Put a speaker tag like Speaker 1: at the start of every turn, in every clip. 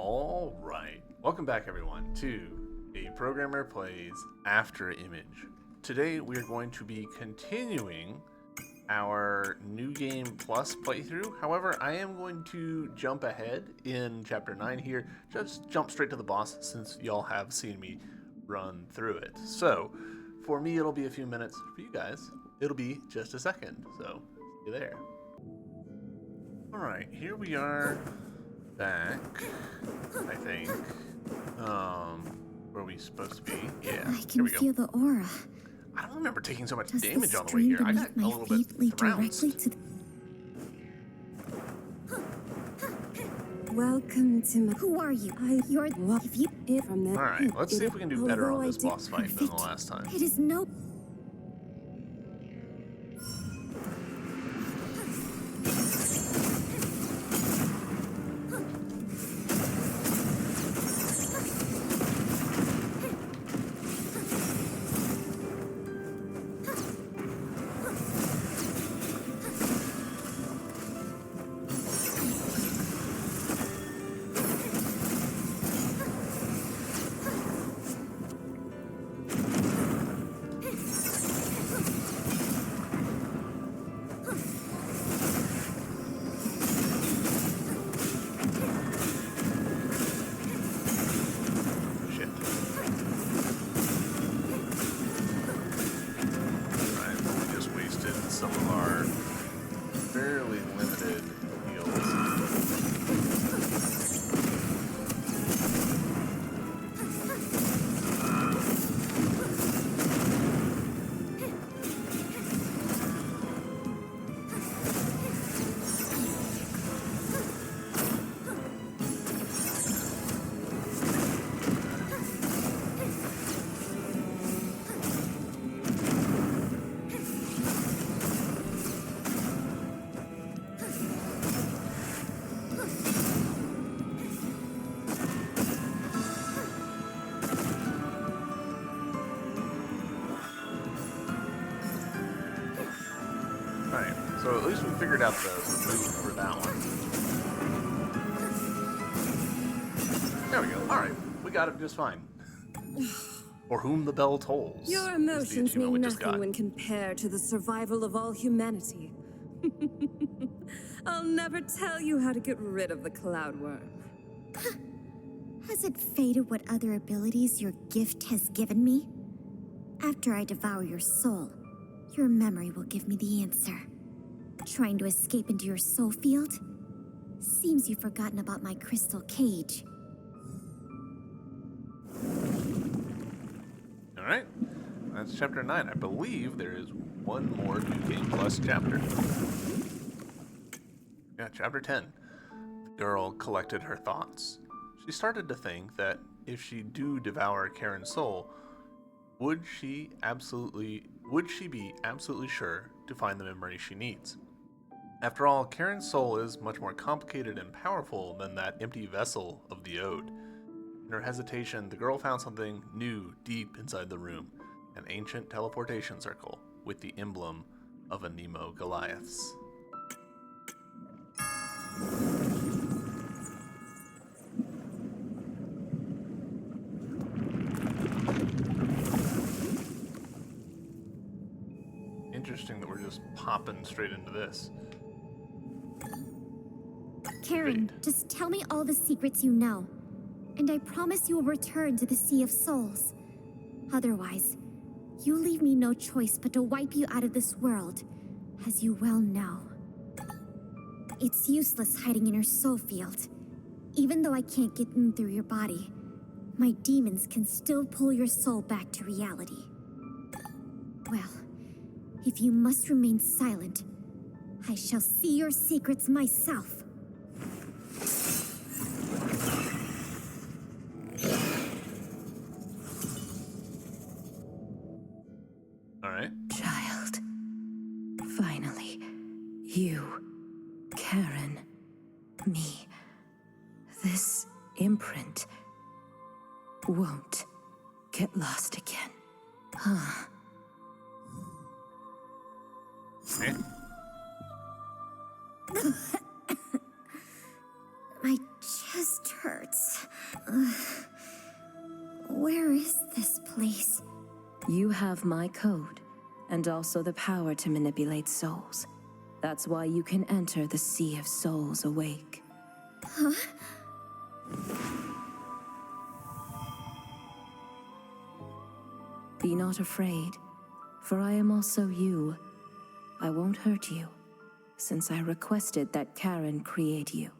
Speaker 1: All right, welcome back everyone to A Programmer Plays Afterimage. Today we are going to be continuing our New Game Plus playthrough. However, I am going to jump ahead in Chapter 9 here, just jump straight to the boss since y'all have seen me run through it. So, for me it'll be a few minutes, for you guys it'll be just a second, so see you there. Alright, here we are back, I think. Where are we supposed to be? Yeah,
Speaker 2: I can feel the aura.
Speaker 1: I don't remember taking so much
Speaker 2: Does
Speaker 1: damage
Speaker 2: the
Speaker 1: on the way here. I got
Speaker 2: stream
Speaker 1: a little
Speaker 2: beneath
Speaker 1: bit
Speaker 2: my feet lead
Speaker 1: trounced.
Speaker 2: directly to Welcome to my... Who are you? You're if you from that.
Speaker 1: Alright, let's see if we can do better on this boss fight than the last time.
Speaker 2: It is no...
Speaker 1: So at least we figured out the move for that one. There we go. Alright, we got it just fine. For whom the bell tolls.
Speaker 2: Your emotions mean nothing when compared to the survival of all humanity. I'll never tell you how to get rid of the cloudworm.
Speaker 3: Has it faded what other abilities your gift has given me? After I devour your soul, your memory will give me the answer. Trying to escape into your soul field? Seems you've forgotten about my crystal cage.
Speaker 1: Alright, that's chapter 9. I believe there is one more New Game Plus chapter. Yeah, chapter 10. The girl collected her thoughts. She started to think that if she do devour Karen's soul, would she be absolutely sure to find the memory she needs? After all, Karen's soul is much more complicated and powerful than that empty vessel of the ode. In her hesitation, the girl found something new deep inside the room, an ancient teleportation circle with the emblem of a Nemo Goliaths. Interesting that we're just popping straight into this.
Speaker 3: Karen, just tell me all the secrets you know, and I promise you will return to the Sea of Souls. Otherwise, you leave me no choice but to wipe you out of this world, as you well know. It's useless hiding in your soul field. Even though I can't get in through your body, my demons can still pull your soul back to reality. Well, if you must remain silent, I shall see your secrets myself.
Speaker 2: Child, finally, you, Karen, me, this imprint won't get lost again. Huh.
Speaker 3: My chest hurts.
Speaker 4: have my code, and also the power to manipulate souls. That's why you can enter the Sea of Souls awake.
Speaker 3: Huh?
Speaker 4: Be not afraid, for I am also you. I won't hurt you, since I requested that Karen create you.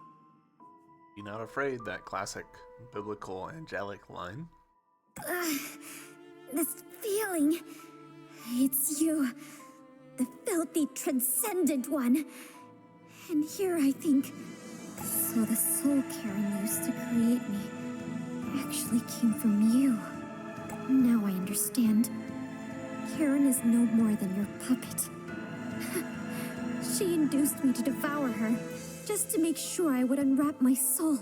Speaker 1: Be not afraid, that classic biblical angelic line.
Speaker 3: This feeling. It's you. The filthy, transcendent one. And here I think. So the soul Karen used to create me actually came from you. Now I understand. Karen is no more than your puppet. She induced me to devour her, just to make sure I would unwrap my soul.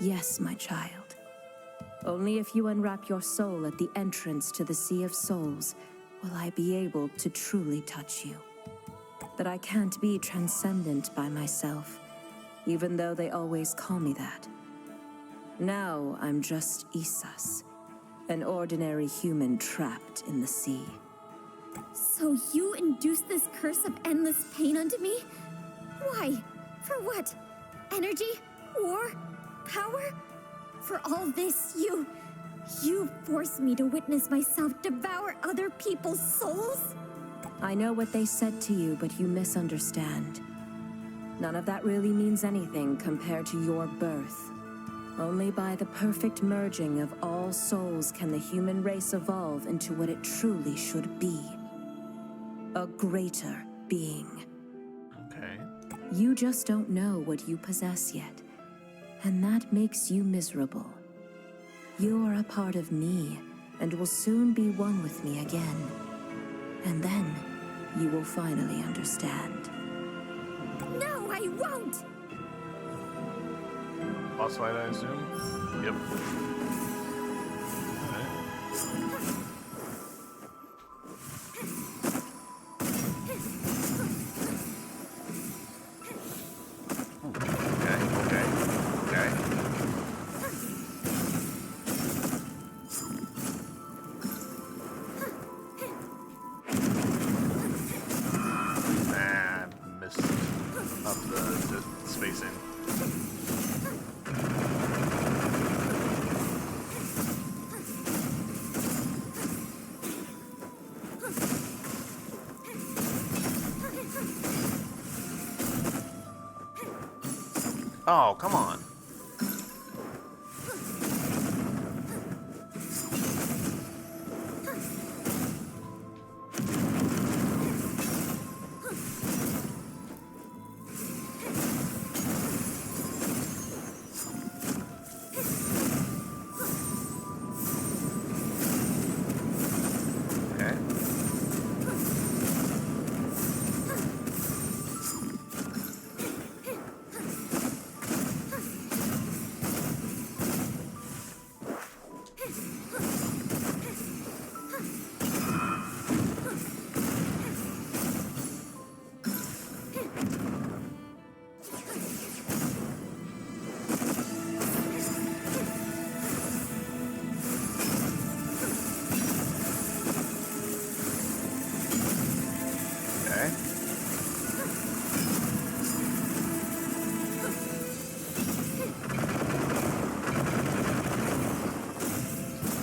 Speaker 4: Yes, my child. Only if you unwrap your soul at the entrance to the Sea of Souls will I be able to truly touch you. But I can't be transcendent by myself, even though they always call me that. Now I'm just Isas, an ordinary human trapped in the sea.
Speaker 3: So you induced this curse of endless pain unto me? Why? For what? Energy? War? Power? For all this, you forced me to witness myself devour other people's souls?
Speaker 4: I know what they said to you, but you misunderstand. None of that really means anything compared to your birth. Only by the perfect merging of all souls can the human race evolve into what it truly should be. A greater being.
Speaker 1: Okay.
Speaker 4: You just don't know what you possess yet, and that makes you miserable. You are a part of me, and will soon be one with me again. And then, you will finally understand.
Speaker 3: No, I won't!
Speaker 1: Boss fight, I assume? Yep. Okay. Oh, come on.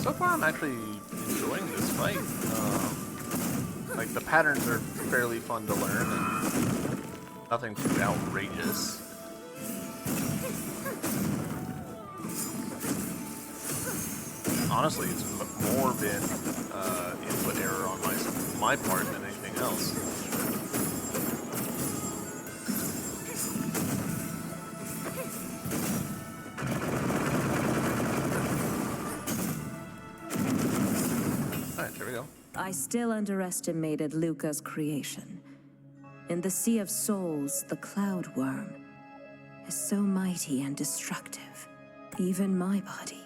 Speaker 1: So far, I'm actually enjoying this fight. Like, the patterns are fairly fun to learn, and nothing too outrageous. Honestly, it's more been input error on my part than anything else.
Speaker 4: I still underestimated Luca's creation. In the Sea of Souls, the Cloud Worm is so mighty and destructive. Even my body.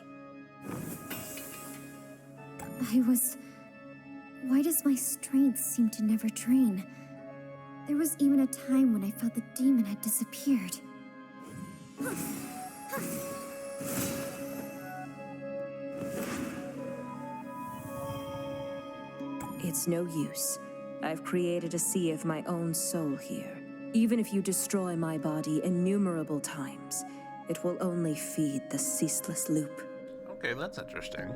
Speaker 3: Why does my strength seem to never drain? There was even a time when I felt the demon had disappeared.
Speaker 4: It's no use. I've created a sea of my own soul here. Even if you destroy my body innumerable times, it will only feed the ceaseless loop.
Speaker 1: Okay, that's interesting.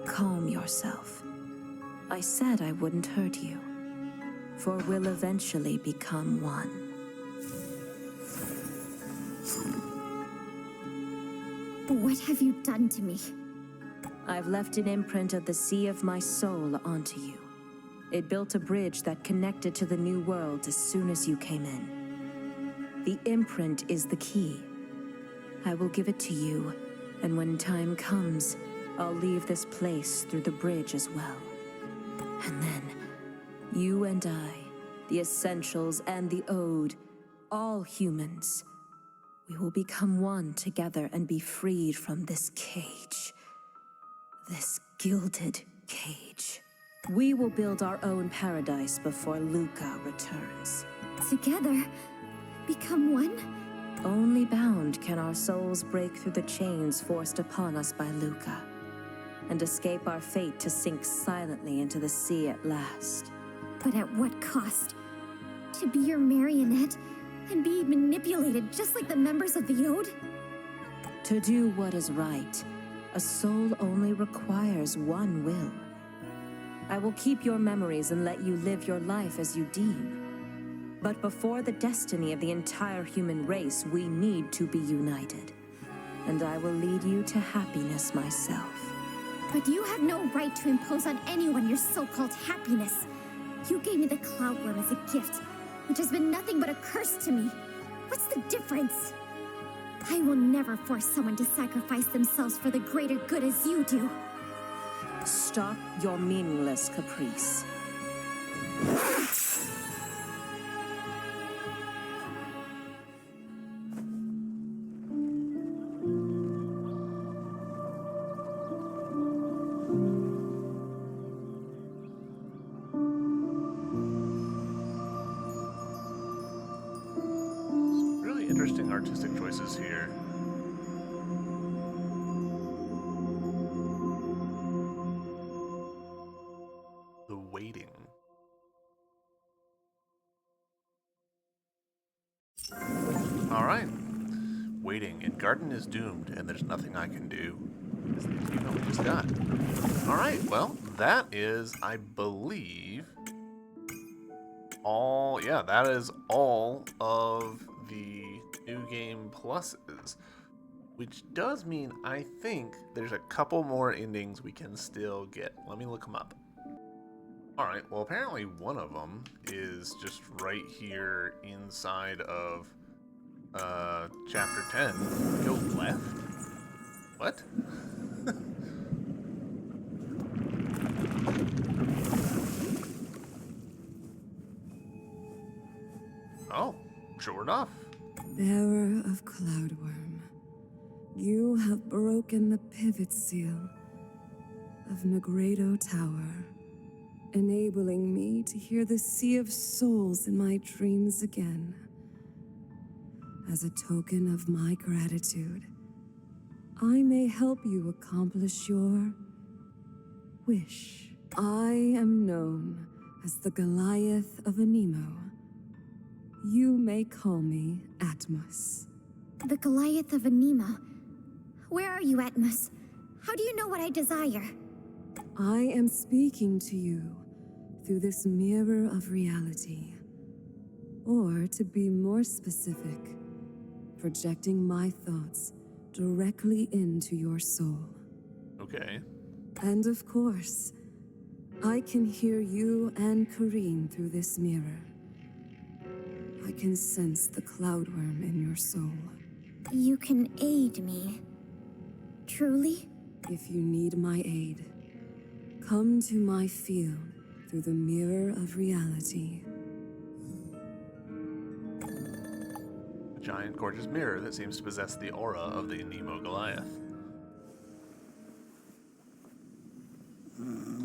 Speaker 4: Calm yourself. I said I wouldn't hurt you, for we'll eventually become one.
Speaker 3: What have you done to me?
Speaker 4: I've left an imprint of the sea of my soul onto you. It built a bridge that connected to the new world as soon as you came in. The imprint is the key. I will give it to you, and when time comes, I'll leave this place through the bridge as well. And then, you and I, the Essentials and the Ode, all humans, we will become one together and be freed from this cage. This gilded cage. We will build our own paradise before Luca returns.
Speaker 3: Together? Become one?
Speaker 4: Only bound can our souls break through the chains forced upon us by Luca, and escape our fate to sink silently into the sea at last.
Speaker 3: But at what cost? To be your marionette and be manipulated just like the members of the Ode?
Speaker 4: To do what is right, a soul only requires one will. I will keep your memories and let you live your life as you deem. But before the destiny of the entire human race, we need to be united. And I will lead you to happiness myself.
Speaker 3: But you have no right to impose on anyone your so-called happiness. You gave me the Cloudworm as a gift, which has been nothing but a curse to me. What's the difference? I will never force someone to sacrifice themselves for the greater good as you do.
Speaker 4: Stop your meaningless caprice.
Speaker 1: Really interesting artistic choices here. The waiting. All right. Waiting. And Garden is doomed, and there's nothing I can do. Is the achievement we just got. All right. Well, that is, I believe, all. Yeah, that is all of the new game pluses. Which does mean I think there's a couple more endings we can still get. Let me look them up. Alright, well apparently one of them is just right here inside of chapter 10. Go left? What? Oh, sure enough.
Speaker 2: Bearer of Cloudworm, you have broken the pivot seal of Negredo Tower, enabling me to hear the Sea of Souls in my dreams again. As a token of my gratitude, I may help you accomplish your wish. I am known as the Goliath of Anemo. You may call me Atmos.
Speaker 3: The Goliath of Anemo. Where are you, Atmos? How do you know what I desire?
Speaker 2: I am speaking to you through this mirror of reality. Or, to be more specific, projecting my thoughts directly into your soul.
Speaker 1: Okay.
Speaker 2: And of course, I can hear you and Kareen through this mirror. I can sense the Cloudworm in your soul.
Speaker 3: You can aid me. Truly?
Speaker 2: If you need my aid, come to my field through the mirror of reality.
Speaker 1: A giant, gorgeous mirror that seems to possess the aura of the Anemo Goliath.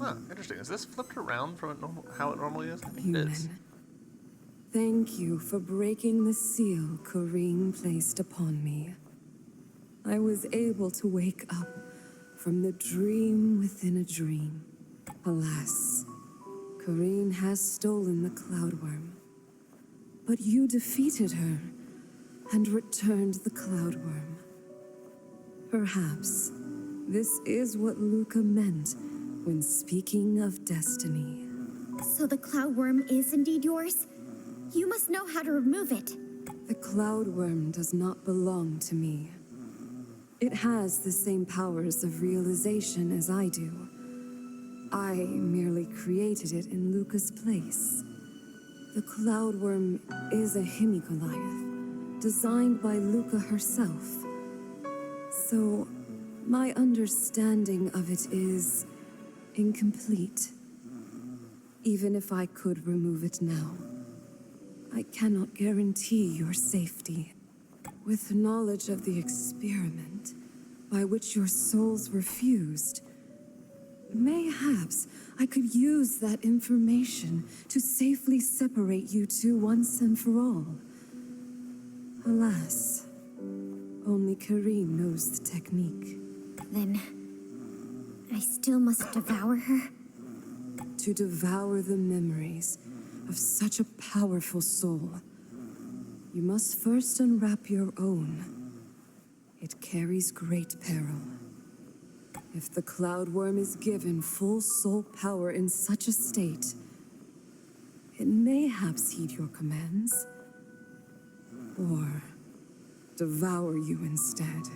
Speaker 1: Huh, interesting. Is this flipped around from how it normally is? I think it is.
Speaker 2: Human, thank you for breaking the seal Kareen placed upon me. I was able to wake up from the dream within a dream. Alas, Corrine has stolen the Cloudworm. But you defeated her and returned the Cloudworm. Perhaps this is what Luca meant when speaking of destiny.
Speaker 3: So the Cloudworm is indeed yours? You must know how to remove it.
Speaker 2: The Cloudworm does not belong to me. It has the same powers of realization as I do. I merely created it in Luca's place. The Cloudworm is a Hemigoliath, designed by Luca herself. So, my understanding of it is incomplete. Even if I could remove it now, I cannot guarantee your safety. With knowledge of the experiment by which your souls were fused, mayhaps I could use that information to safely separate you two once and for all. Alas, only Corrine knows the technique.
Speaker 3: Then, I still must devour her?
Speaker 2: To devour the memories of such a powerful soul, you must first unwrap your own. It carries great peril. If the Cloudworm is given full soul power in such a state, it mayhaps heed your commands, or devour you instead.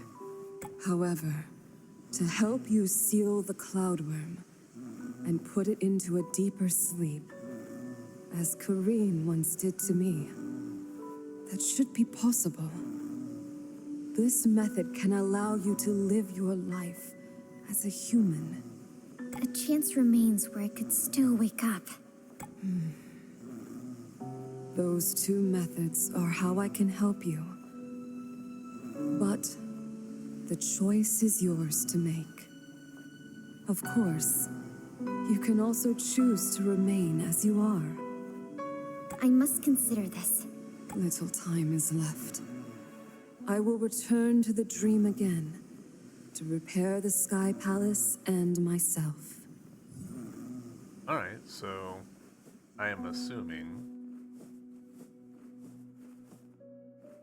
Speaker 2: However, to help you seal the Cloudworm and put it into a deeper sleep, as Corrine once did to me, that should be possible. This method can allow you to live your life as a human.
Speaker 3: A chance remains where I could still wake up.
Speaker 2: Those two methods are how I can help you. But the choice is yours to make. Of course, you can also choose to remain as you are.
Speaker 3: I must consider this.
Speaker 2: Little time is left. I will return to the dream again to repair the Sky Palace and myself.
Speaker 1: Alright, so I am assuming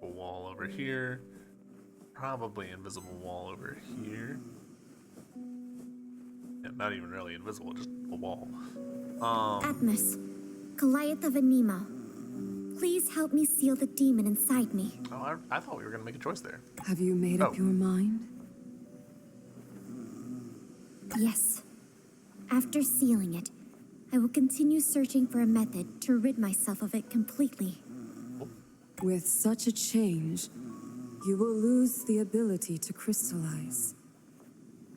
Speaker 1: a wall over here, probably invisible wall over here. Yeah, not even really invisible, just a wall.
Speaker 3: Atmos, Goliath of Anemo, please help me seal the demon inside me.
Speaker 1: Oh, I thought we were going to make a choice there.
Speaker 2: Have you made up your mind?
Speaker 3: Yes. After sealing it, I will continue searching for a method to rid myself of it completely.
Speaker 2: With such a change, you will lose the ability to crystallize.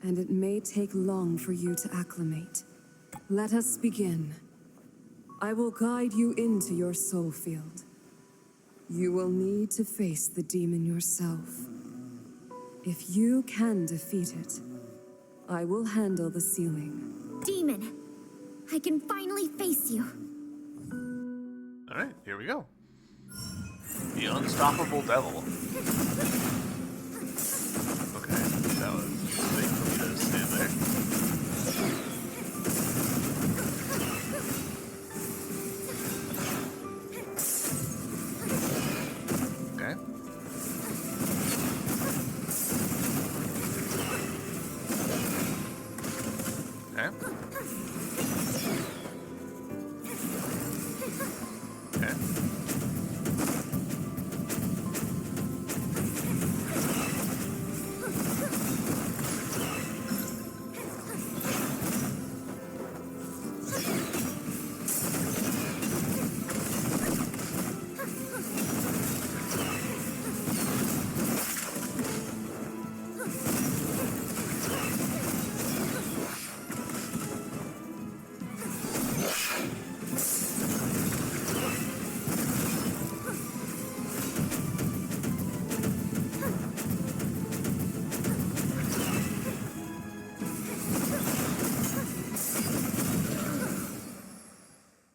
Speaker 2: And it may take long for you to acclimate. Let us begin. I will guide you into your soul field. You will need to face the demon yourself. If you can defeat it, I will handle the sealing.
Speaker 3: Demon, I can finally face you.
Speaker 1: Alright, here we go. The Unstoppable Devil. Okay, that was big for me to stand there. Okay. Okay. Okay.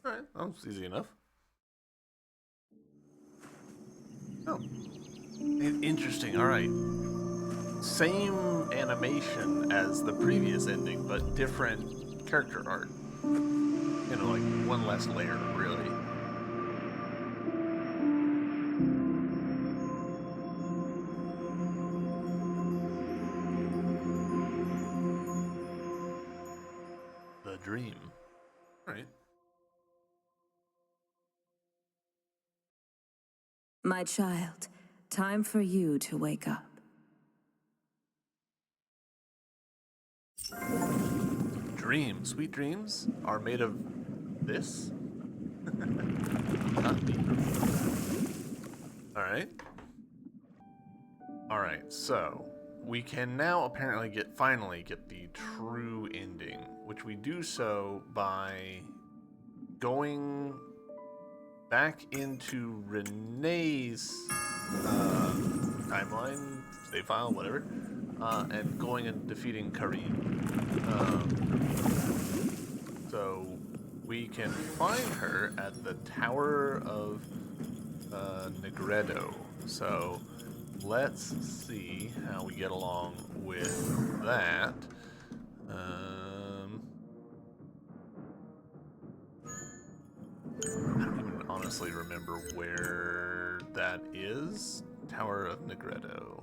Speaker 1: Alright, that was easy enough. Oh. Interesting, alright. Same animation as the previous ending, but different character art. you know, like one less layer, really. The dream. All right.
Speaker 4: My child, time for you to wake up.
Speaker 1: Dreams, sweet dreams, are made of this? Not me. Alright. Alright, so we can now apparently finally get the true ending, which we do so by going back into Renee's timeline, save file, whatever, and going and defeating Karim. So we can find her at the Tower of Negredo. So let's see how we get along with that. I don't even honestly remember where that is. Tower of Negredo.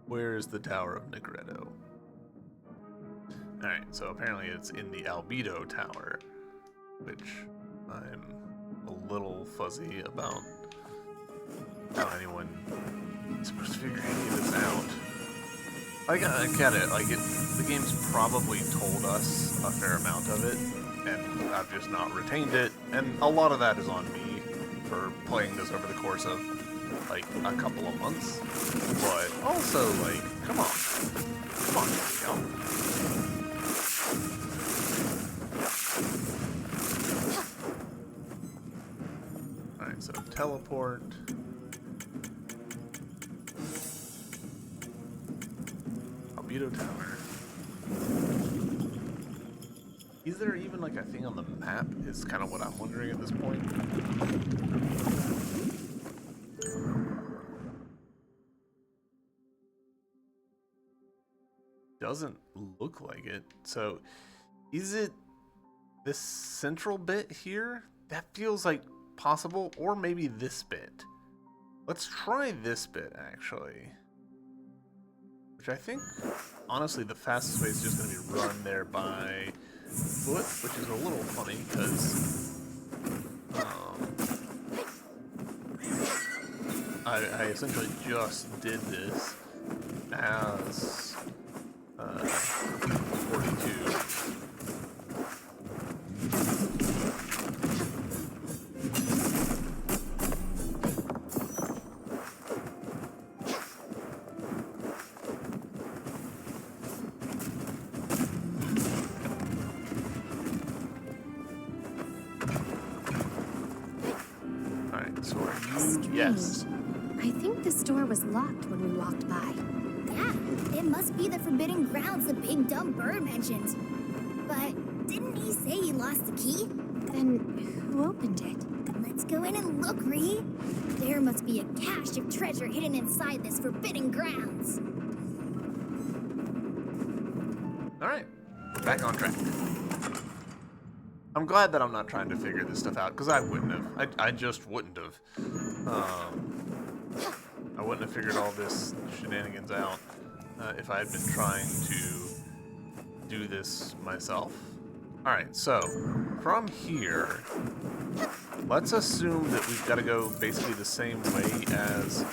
Speaker 1: Where is the Tower of Negredo? Alright, so apparently it's in the Albedo Tower, which I'm a little fuzzy about how anyone is supposed to figure any of this out. I get it, like the game's probably told us a fair amount of it, and I've just not retained it, and a lot of that is on me for playing this over the course of like a couple of months, but also like, come on, y'all. Alright, so teleport. Albedo Tower. Is there even like a thing on the map is kind of what I'm wondering at this point. Doesn't look like it. So is it this central bit here? That feels like possible, or maybe this bit. Let's try this bit actually. Which I think, honestly, the fastest way is just going to be run there by foot, which is a little funny because I essentially just did this as 42. So are you? Yes.
Speaker 3: I think this door was locked when we walked by. Yeah, it must be the forbidden grounds the big dumb bird mentioned. But didn't he say he lost the key? Then who opened it? Let's go in and look, Ree. There must be a cache of treasure hidden inside this forbidden grounds.
Speaker 1: All right, back on track. I'm glad that I'm not trying to figure this stuff out, because I wouldn't have. I just wouldn't have. I wouldn't have figured all this shenanigans out if I had been trying to do this myself. Alright, so from here, let's assume that we've got to go basically the same way as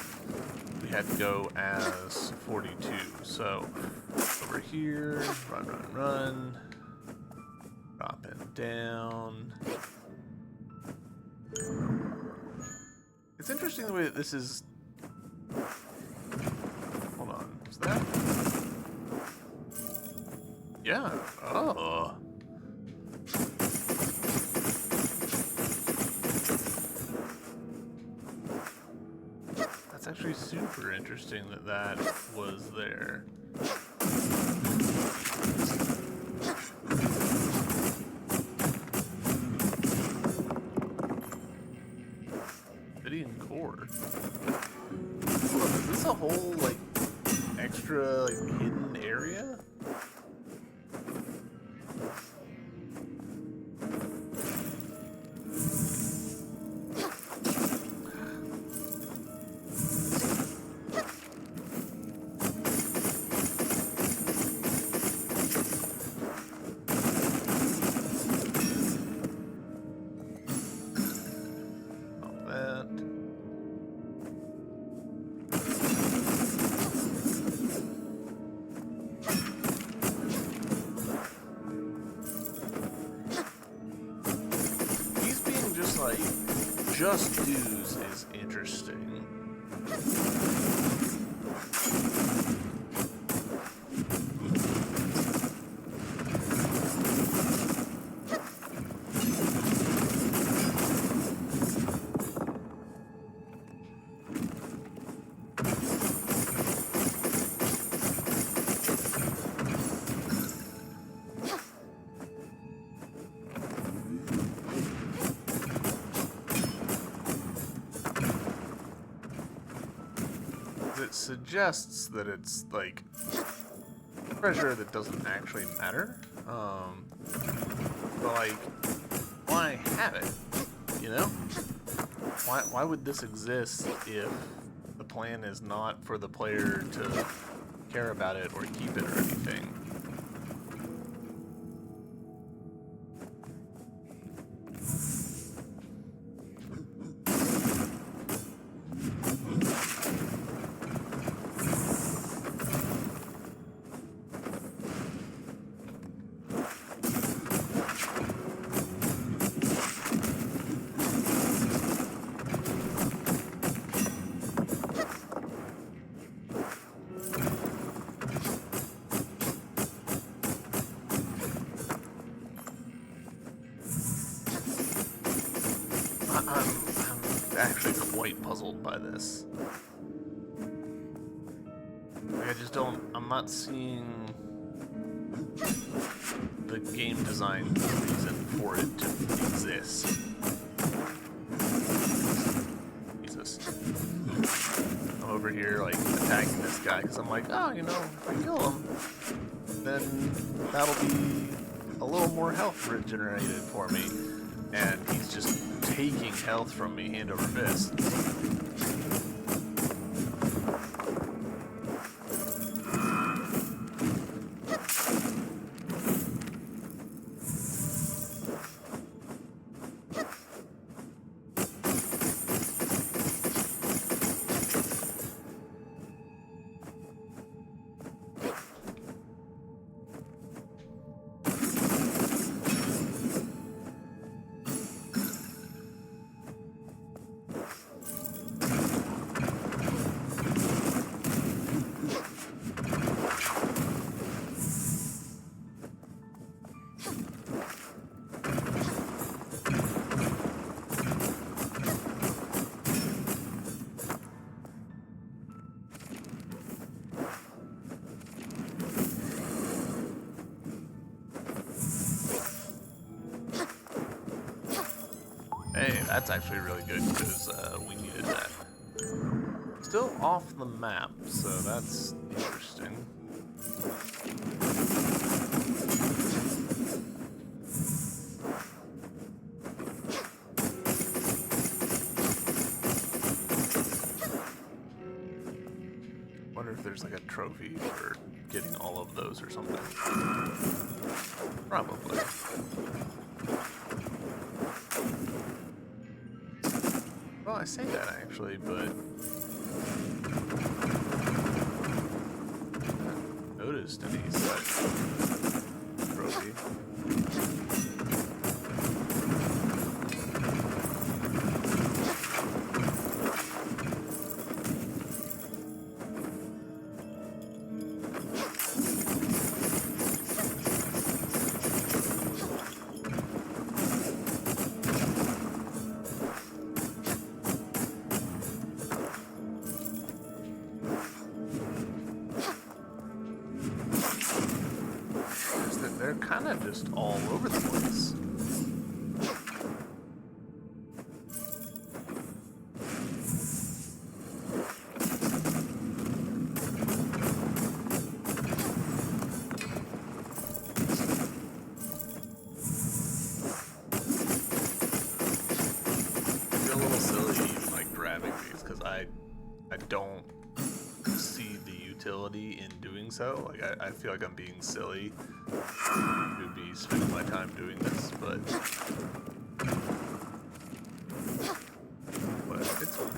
Speaker 1: we had to go as 42. So over here, run. Dropping down. It's interesting the way that this is. Hold on. Is that? Yeah. Oh. That's actually super interesting that that was there. Core. Hold on, is this a whole, like, extra like, hidden area? Just dues is interesting. It suggests that it's like treasure that doesn't actually matter. But like, why have it? You know? Why would this exist if the plan is not for the player to care about it or keep it or anything? I'm actually quite puzzled by this. Like, I just don't. I'm not seeing the game design reason for it to exist. Jesus. I'm over here, like, attacking this guy because I'm like, oh, you know, if I kill him, then that'll be a little more health regenerated for me. And he's just taking health from me hand over fist. Hey, that's actually really good because we needed that. Still off the map, so that's interesting. Wonder if there's like a trophy for getting all of those or something. Probably. Well, I say that actually, but I haven't noticed any such trophy. They're kind of just all over the place. grabbing these because I don't see the utility in doing so. Like I feel like I'm being silly to be spending my time doing this, but it's fine.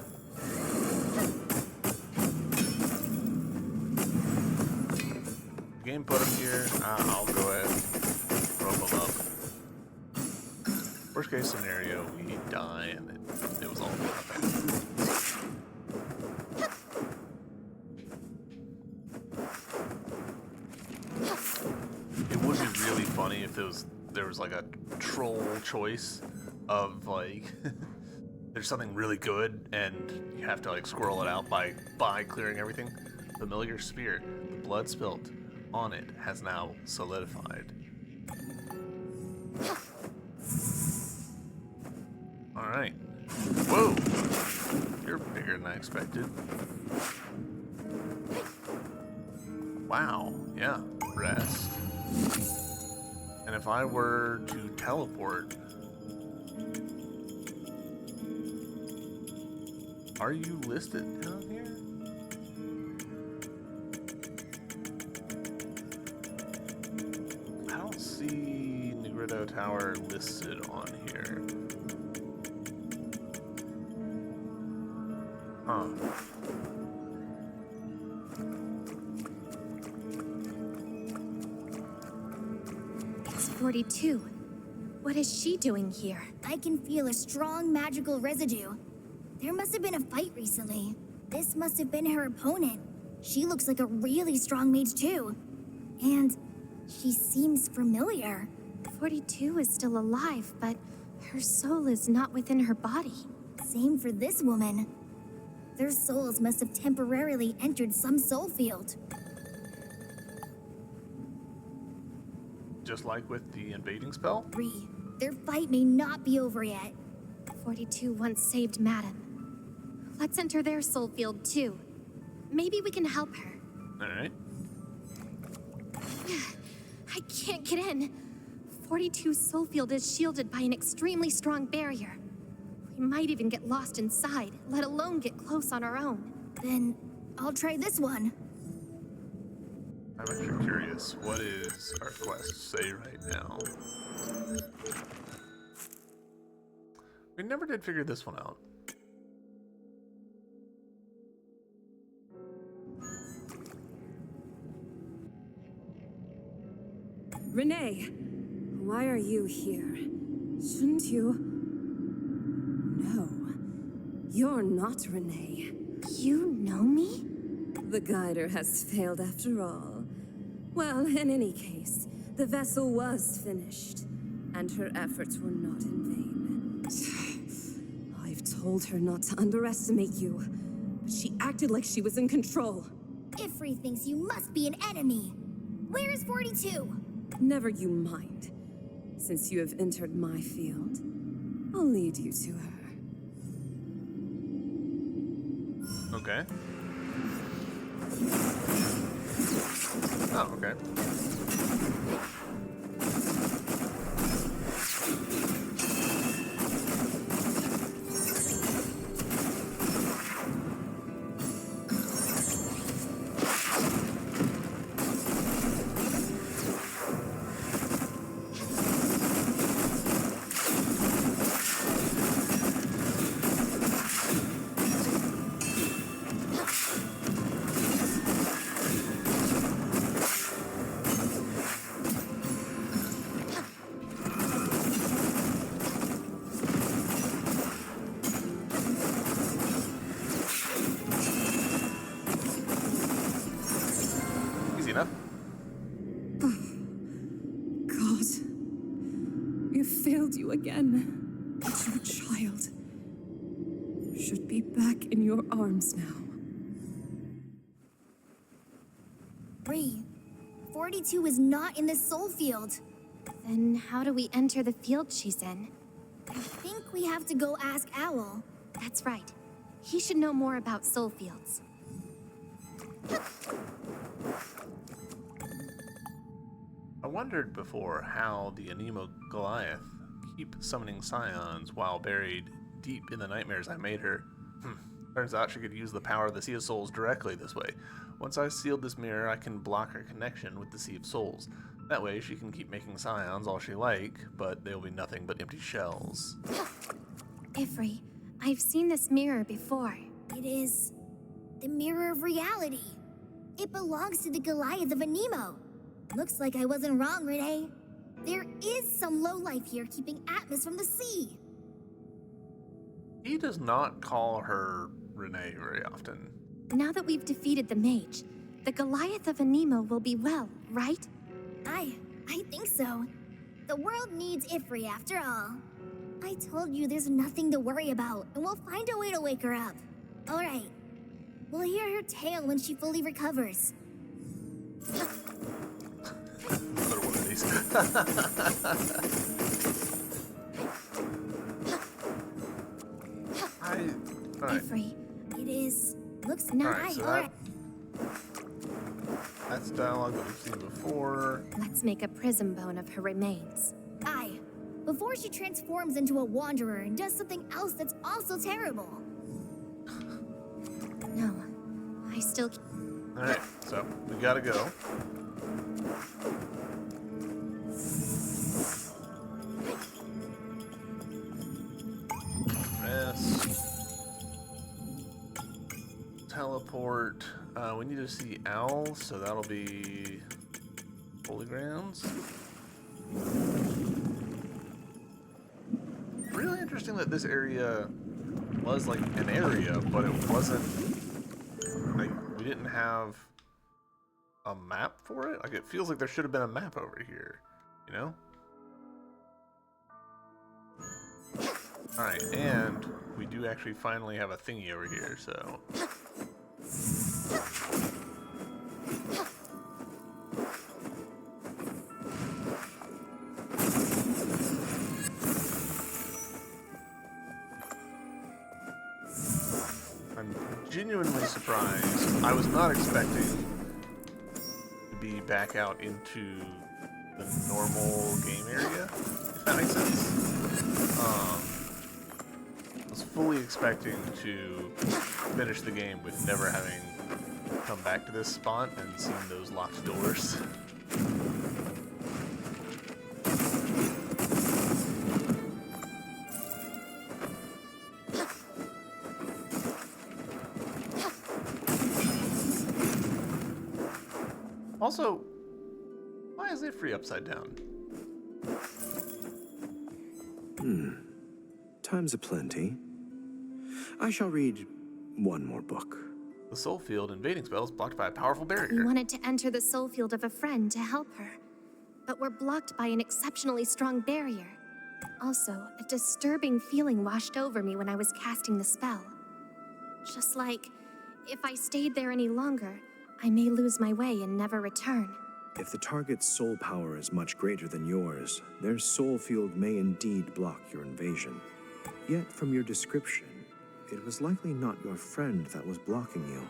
Speaker 1: Game put them here. I'll go ahead and rope them up. Worst case scenario, we die and it was all for nothing. It would be really funny if there was like a troll choice of like there's something really good and you have to like squirrel it out by clearing everything. Familiar spirit, the blood spilt on it has now solidified. Alright. Whoa! You're bigger than I expected. Wow. Yeah. Rest. And if I were to teleport, are you listed down here? I don't see Negrito Tower listed on here. Huh.
Speaker 3: It's 42. What is she doing here? I can feel a strong magical residue. There must have been a fight recently. This must have been her opponent. She looks like a really strong mage too. And she seems familiar. 42 is still alive, but her soul is not within her body. Same for this woman. Their souls must have temporarily entered some soul field.
Speaker 1: Just like with the invading spell?
Speaker 3: Their fight may not be over yet. 42 once saved Madam. Let's enter their soul field too. Maybe we can help her.
Speaker 1: Alright.
Speaker 3: I can't get in. 42's soul field is shielded by an extremely strong barrier. We might even get lost inside, let alone get close on our own. Then I'll try this one.
Speaker 1: I'm actually curious, what is our quest say right now? We never did figure this one out.
Speaker 2: Renee, why are you here? Shouldn't you? No, you're not Renee.
Speaker 3: You know me?
Speaker 2: The guider has failed after all. Well, in any case, the vessel was finished, and her efforts were not in vain. I've told her not to underestimate you, but she acted like she was in control.
Speaker 3: Ifri thinks you must be an enemy. Where is 42?
Speaker 2: Never you mind. Since you have entered my field, I'll lead you to her.
Speaker 1: Okay. Oh, okay. Easy enough.
Speaker 2: God, we have failed you again. But your child should be back in your arms now.
Speaker 3: Bree, 42 is not in the soul field. Then how do we enter the field she's in? I think we have to go ask Owl. That's right. He should know more about soul fields.
Speaker 1: I wondered before how the Anemo Goliath keep summoning scions while buried deep in the nightmares I made her. Turns out she could use the power of the Sea of Souls directly this way. Once I sealed this mirror, I can block her connection with the Sea of Souls. That way, she can keep making scions all she like, but they'll be nothing but empty shells.
Speaker 3: Ifri, I've seen this mirror before. It is the mirror of reality. It belongs to the Goliath of Anemo. Looks like I wasn't wrong, Renee. There is some lowlife here keeping Atmos from the sea.
Speaker 1: He does not call her Renee very often.
Speaker 3: Now that we've defeated the mage, the Goliath of Anemo will be well, right? I think so. The world needs Ifri after all. I told you there's nothing to worry about, and we'll find a way to wake her up. All right. We'll hear her tale when she fully recovers.
Speaker 1: Another one of these. Alright.
Speaker 3: Ifri, it is. Looks not
Speaker 1: Alright, so
Speaker 3: alright.
Speaker 1: that's dialogue that we've seen before.
Speaker 3: Let's make a prism bone of her remains. Aye. Before she transforms into a wanderer and does something else that's also terrible. No, I still.
Speaker 1: Alright, so we gotta go. Rest. Teleport. We need to see Owl, so that'll be Holy Grounds. Really interesting that this area was like an area, but it wasn't like we didn't have a map for it. Like it feels like there should have been a map over here, you know? Alright, and we do actually finally have a thingy over here, so. I'm genuinely surprised. I was not expecting to be back out into the normal game area, if that makes sense. I was fully expecting to finish the game with never having come back to this spot and seen those locked doors. Also, why is Ifri upside down?
Speaker 5: Time's aplenty. I shall read one more book.
Speaker 1: The soul field invading spell is blocked by a powerful
Speaker 3: We
Speaker 1: barrier.
Speaker 3: wanted to enter the soul field of a friend to help her, but we're blocked by an exceptionally strong barrier. Also, a disturbing feeling washed over me when I was casting the spell. Just like, if I stayed there any longer, I may lose my way and never return.
Speaker 5: If the target's soul power is much greater than yours, their soul field may indeed block your invasion. Yet, from your description, it was likely not your friend that was blocking you.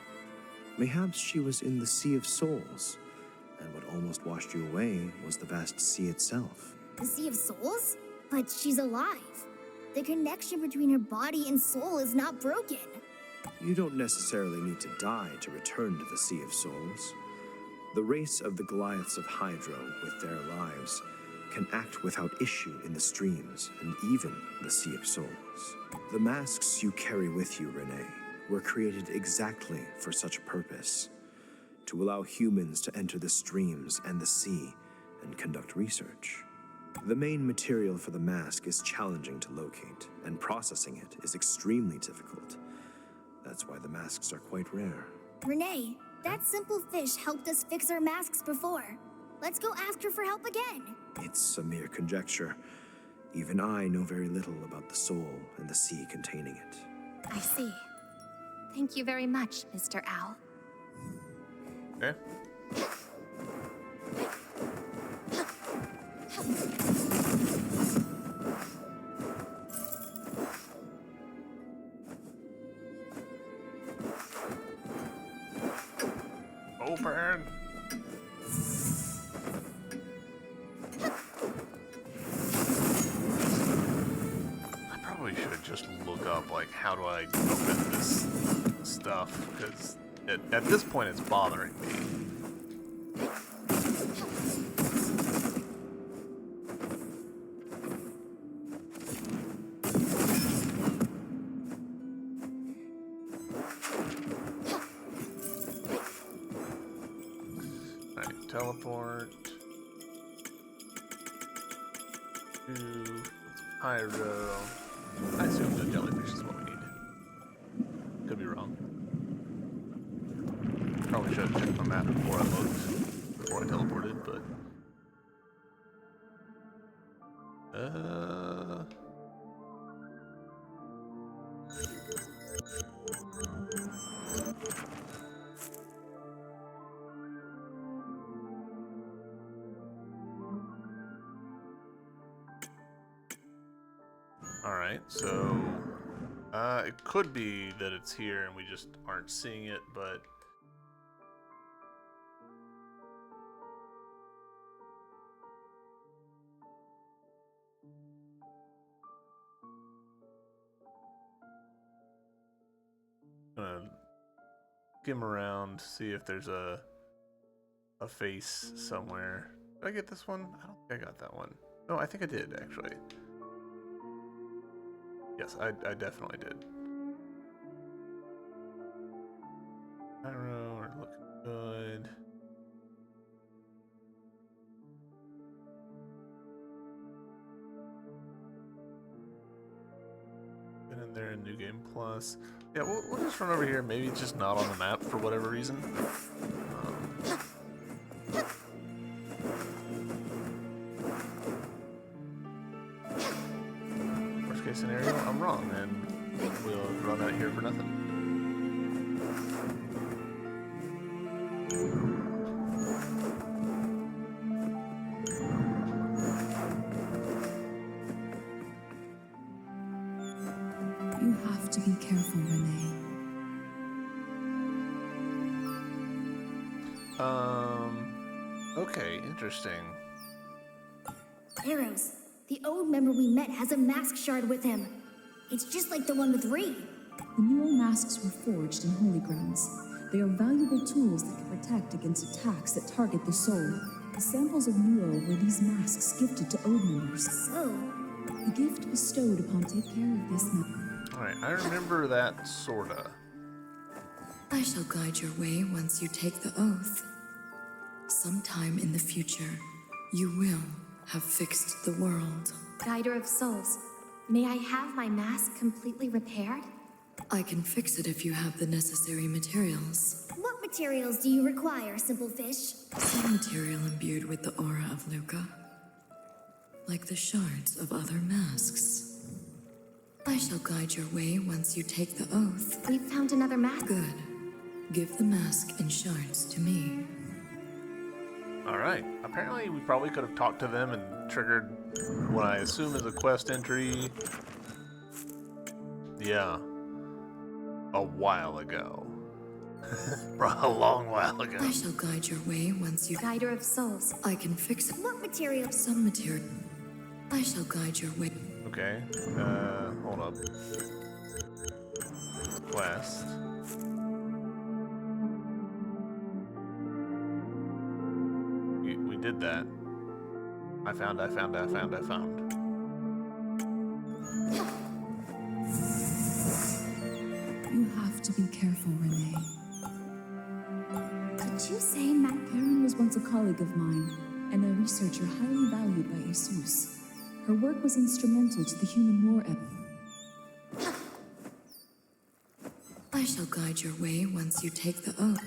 Speaker 5: Mayhaps she was in the Sea of Souls, and what almost washed you away was the vast sea itself.
Speaker 3: The Sea of Souls? But she's alive. The connection between her body and soul is not broken.
Speaker 5: You don't necessarily need to die to return to the Sea of Souls. The race of the Goliaths of Hydro, with their lives, can act without issue in the streams and even the Sea of Souls. The masks you carry with you, Renee, were created exactly for such a purpose, to allow humans to enter the streams and the sea and conduct research. The main material for the mask is challenging to locate, and processing it is extremely difficult. That's why the masks are quite rare.
Speaker 3: Renee, that simple fish helped us fix our masks before. Let's go ask her for help again.
Speaker 5: It's a mere conjecture. Even I know very little about the soul and the sea containing it.
Speaker 3: I see. Thank you very much, Mr. Owl.
Speaker 1: Okay. Open. I probably should just look up like like, how do I open this stuff? Because at this point, it's bothering me. Alright, teleport to Pyro. I assume the jellyfish is what we need. Could be wrong. Probably should have checked the map before I looked, before I teleported, but... Alright, so... it could be that it's here and we just aren't seeing it, but... Gonna skim around, see if there's a face somewhere. Did I get this one? I don't think I got that one. No, I think I did, actually. Yes, I definitely did. Pyro, we're looking good. Been in there in New Game Plus. Yeah, we'll just run over here. Maybe it's just not on the map for whatever reason. Worst case scenario, I'm wrong, and we'll run out here for nothing.
Speaker 2: You have to be careful, Renee.
Speaker 1: Okay, interesting.
Speaker 3: Arrows. The old member we met has a mask shard with him. It's just like the one with Reed.
Speaker 6: The Neural masks were forged in holy grounds. They are valuable tools that can protect against attacks that target the soul. The samples of Neural were these masks gifted to Ode members.
Speaker 3: So,
Speaker 6: The gift bestowed upon take care of this man.
Speaker 1: Alright, I remember that, sorta.
Speaker 2: I shall guide your way once you take the oath. Sometime in the future, you will have fixed the world.
Speaker 3: Guider of Souls, may I have my mask completely repaired?
Speaker 2: I can fix it if you have the necessary materials.
Speaker 3: What materials do you require, Simple Fish?
Speaker 2: Some material imbued with the aura of Luca. Like the shards of other masks. I shall guide your way once you take the oath.
Speaker 3: We've found another mask.
Speaker 2: Good. Give the mask and shards to me.
Speaker 1: Alright, apparently we probably could have talked to them and triggered what I assume is a quest entry. Yeah. A while ago. A long while ago.
Speaker 2: I shall guide your way once you...
Speaker 3: Guider of Souls.
Speaker 2: I can fix it.
Speaker 3: What materials?
Speaker 2: Some material. I shall guide your way.
Speaker 1: Okay, hold up. Quest. We did that. I found.
Speaker 6: You have to be careful, Renee.
Speaker 3: Did you say Matt?
Speaker 6: Karen was once a colleague of mine, and a researcher highly valued by Jesus. Her work was instrumental to the human war epic.
Speaker 2: I shall guide your way once you take the oath.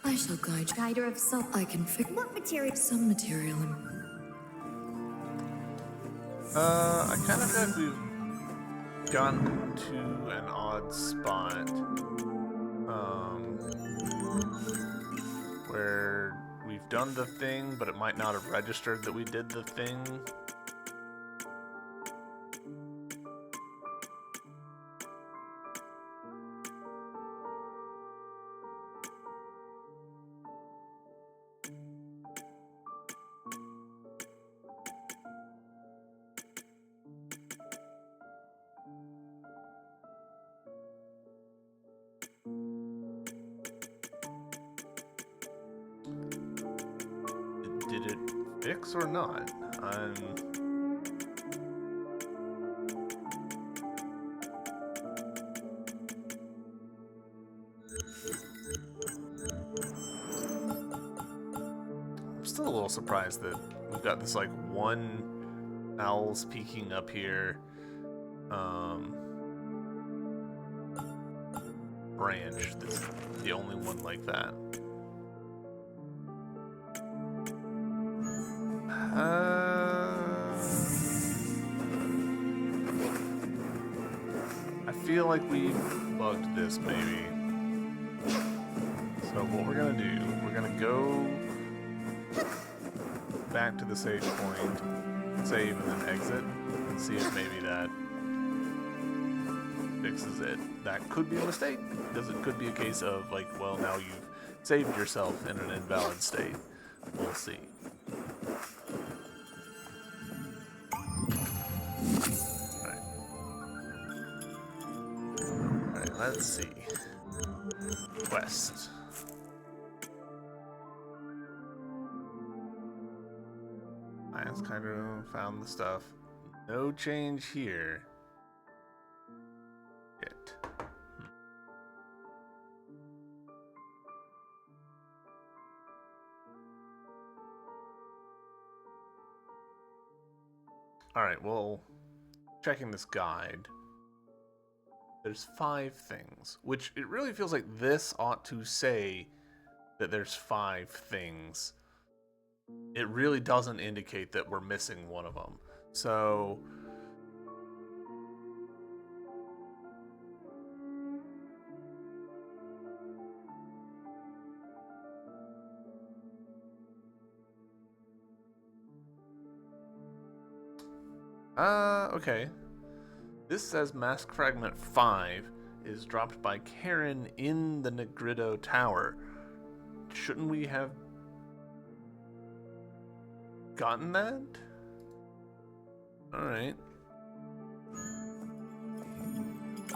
Speaker 2: I shall guide you.
Speaker 3: Guider of Souls.
Speaker 2: I can fix...
Speaker 3: What materials?
Speaker 2: Some material.
Speaker 1: I kind of feel like we've gotten to an odd spot. Where we've done the thing, but it might not have registered that we did the thing. Did it fix or not? I'm still a little surprised that we've got this like one owl's peeking up here branch that's the only one like that. I feel like we bugged this maybe. So what we're gonna do, we're gonna go back to the save point, save and then exit, and see if maybe that fixes it. That could be a mistake, because it could be a case of like, well, now you've saved yourself in an invalid state. We'll see. Alright, let's see. Quest. Lance kind of found the stuff. No change here. Yet. Alright, well, checking this guide, there's 5 things, which it really feels like this ought to say that there's 5 things. It really doesn't indicate that we're missing one of them. So okay. This says Mask Fragment 5 is dropped by Karen in the Negrito Tower. Shouldn't we have gotten that? Alright.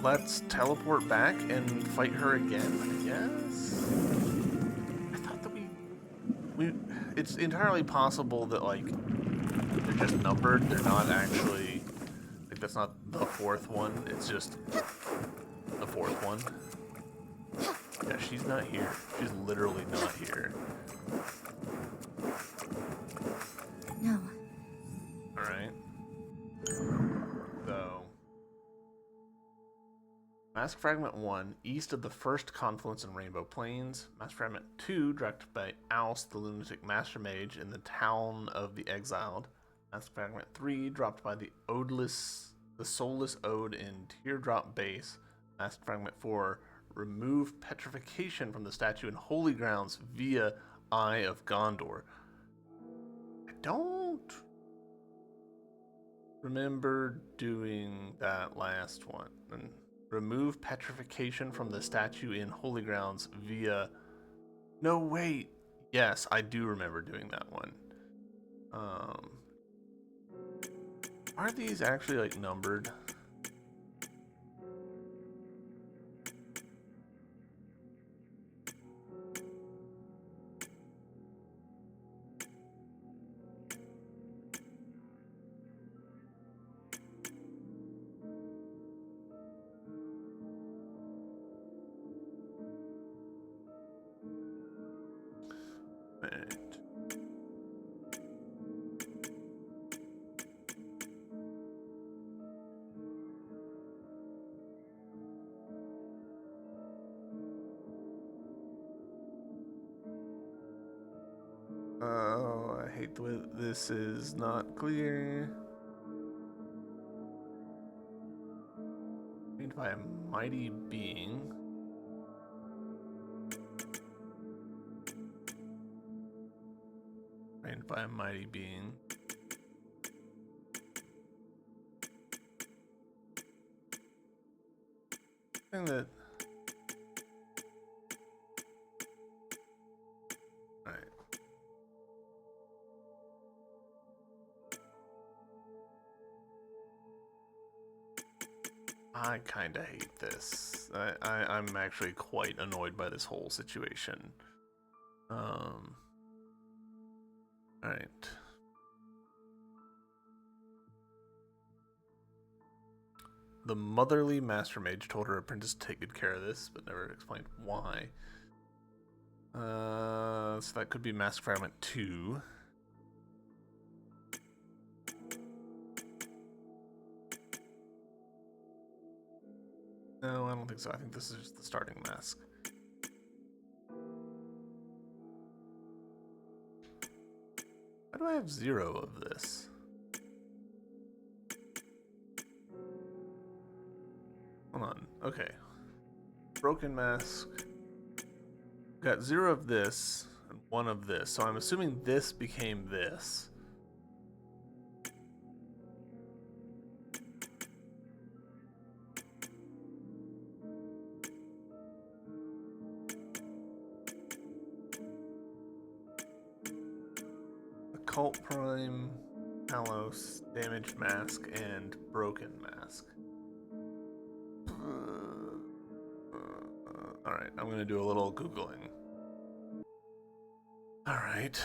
Speaker 1: Let's teleport back and fight her again, I guess? I thought that we it's entirely possible that, like, they're just numbered. They're not actually, like, that's not the 4th one. It's just the 4th one. Yeah, she's not here. She's literally not here.
Speaker 3: No.
Speaker 1: Alright. So, Mask Fragment 1, east of the first confluence in Rainbow Plains. Mask Fragment 2, directed by Oust, the Lunatic Master Mage, in the town of the Exiled. Mask Fragment 3, dropped by the Soulless Ode in Teardrop Base. Mask Fragment 4, remove petrification from the statue in Holy Grounds via Eye of Gondor. I don't remember doing that last one. And remove petrification from the statue in Holy Grounds via... No, wait. Yes, I do remember doing that one. Are these actually, like, numbered? Right. Oh, I hate the way this is not clear. Made by a mighty being. Made by a mighty being. Thing that. Right. I kind of hate this. I'm actually quite annoyed by this whole situation. Alright. The motherly master mage told her apprentice to take good care of this, but never explained why. So that could be Mask Fragment 2. No, I don't think so. I think this is just the starting mask. Why do I have 0 of this? Hold on. Okay. Broken mask. Got 0 of this and 1 of this. So I'm assuming this became this. Occult Prime, Talos, Damaged Mask, and Broken Mask. Alright, I'm gonna do a little Googling. Alright,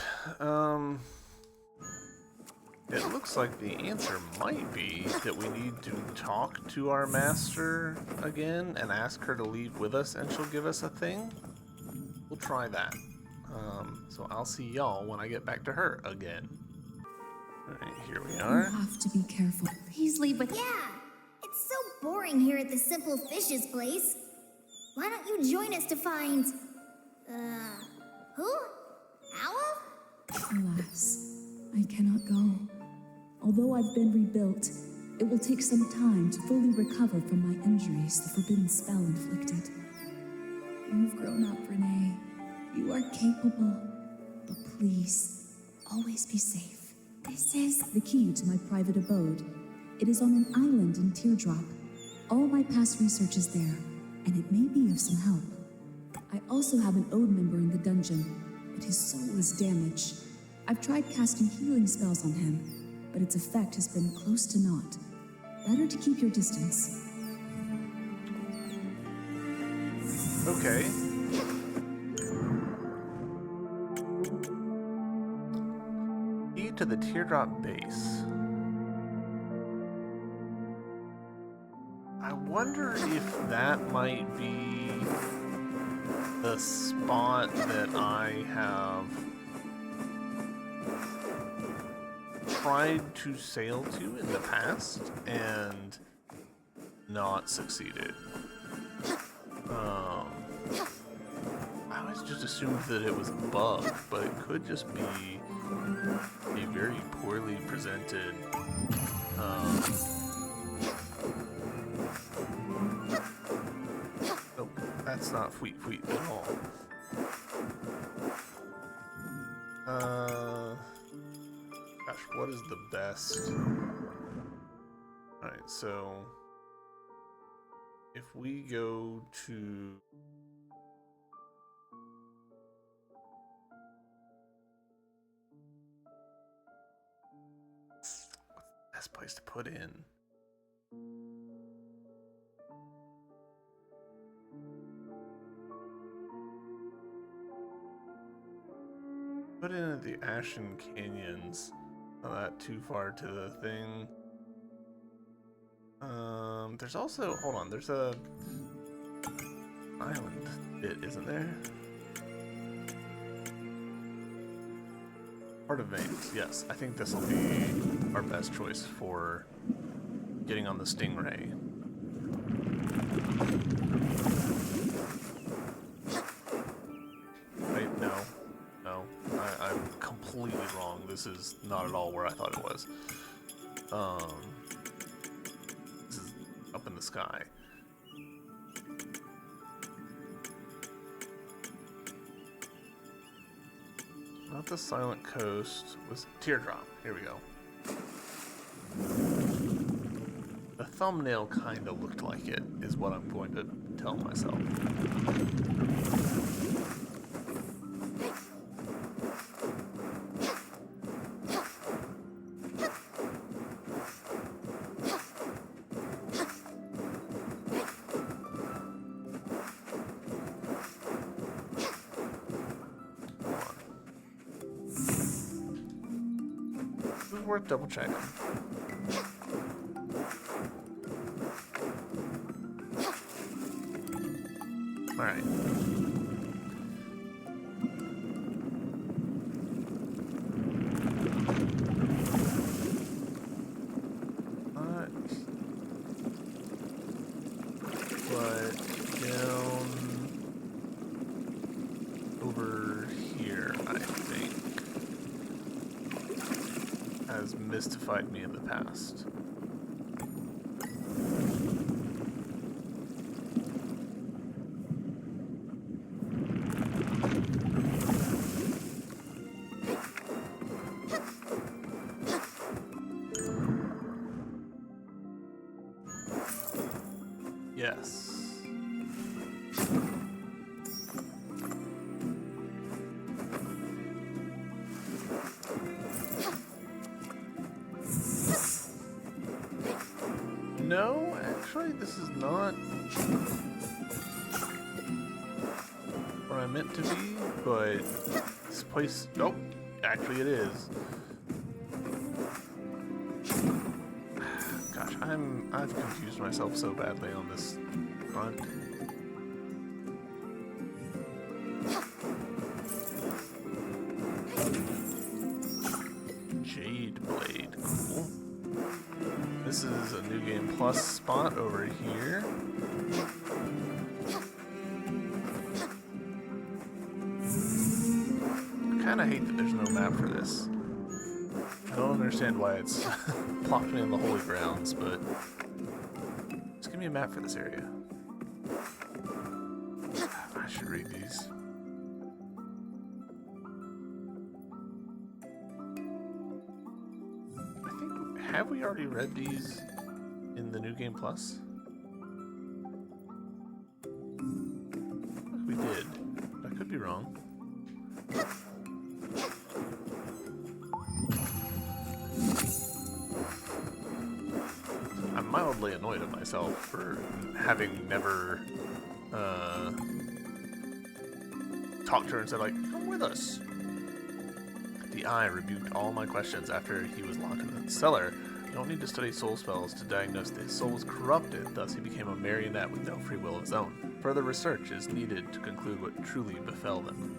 Speaker 1: it looks like the answer might be that we need to talk to our master again and ask her to leave with us and she'll give us a thing. We'll try that. So I'll see y'all when I get back to her again. Alright, here we are.
Speaker 6: You have to be careful.
Speaker 3: Please leave with. Yeah, it's so boring here at the Simple Fishes place. Why don't you join us to find, who? Owl?
Speaker 6: Alas, I cannot go. Although I've been rebuilt, it will take some time to fully recover from my injuries the forbidden spell inflicted. You've grown up, Renee. You are capable. But please, always be safe. This is the key to my private abode. It is on an island in Teardrop. All my past research is there, and it may be of some help. I also have an Ode member in the dungeon, but his soul is damaged. I've tried casting healing spells on him, but its effect has been close to naught. Better to keep your distance.
Speaker 1: Okay. Key to the Teardrop base. I wonder if that might be the spot that I have tried to sail to in the past and not succeeded. I always just assumed that it was a bug, but it could just be a very poorly presented oh, that's not Fweet Fweet at all. Gosh, what is the best? Alright, so if we go to what's the best place to put in? Put in at the Ashen Canyons. Not that too far to the thing. There's also, hold on, there's a island bit, isn't there? Heart of Veins, yes. I think this will be our best choice for getting on the Stingray. Wait, no. No. I'm completely wrong. This is not at all where I thought it was. This is up in the sky. Not the Silent Coast. Was Teardrop. Here we go. The thumbnail kind of looked like it, is what I'm going to tell myself. worth double checking. All right. But down over here, I think, has mystified me in the past. Yes. No, actually, this is not where I meant to be, but this place... Nope, actually it is. Gosh, I've confused myself so badly on this front. Jade Blade, cool. This is a New Game Plus spot over here. I kind of hate that there's no map for this. I don't understand why it's plopped me in the holy grounds, but just give me a map for this area. I should read these. I think, have we already read these in the New Game Plus? We did. I could be wrong. I'm mildly annoyed at myself for having never talked to her and said, like, come with us. The Eye rebuked all my questions after he was locked in the cellar. You don't need to study soul spells to diagnose that his soul was corrupted, thus he became a marionette with no free will of his own. Further research is needed to conclude what truly befell them.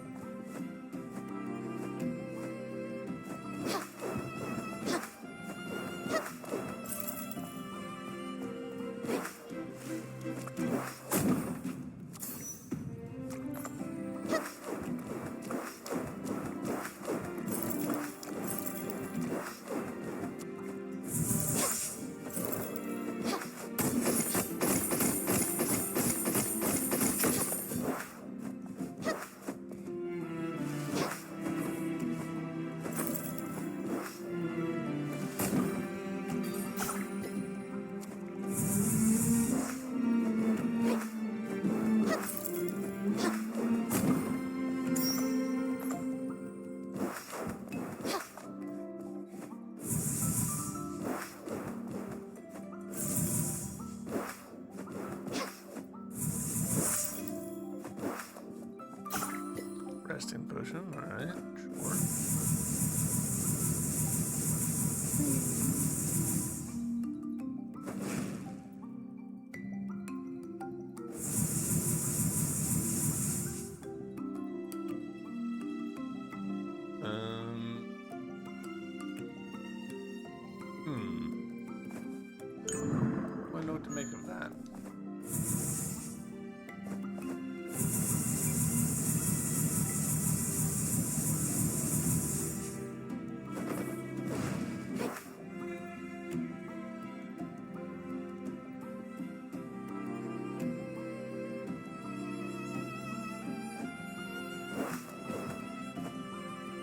Speaker 1: Resting potion, alright, sure. I know what to make of that.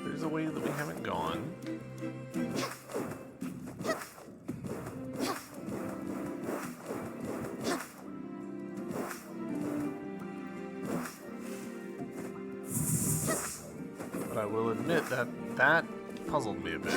Speaker 1: There's a way that we haven't gone. But I will admit that that puzzled me a bit.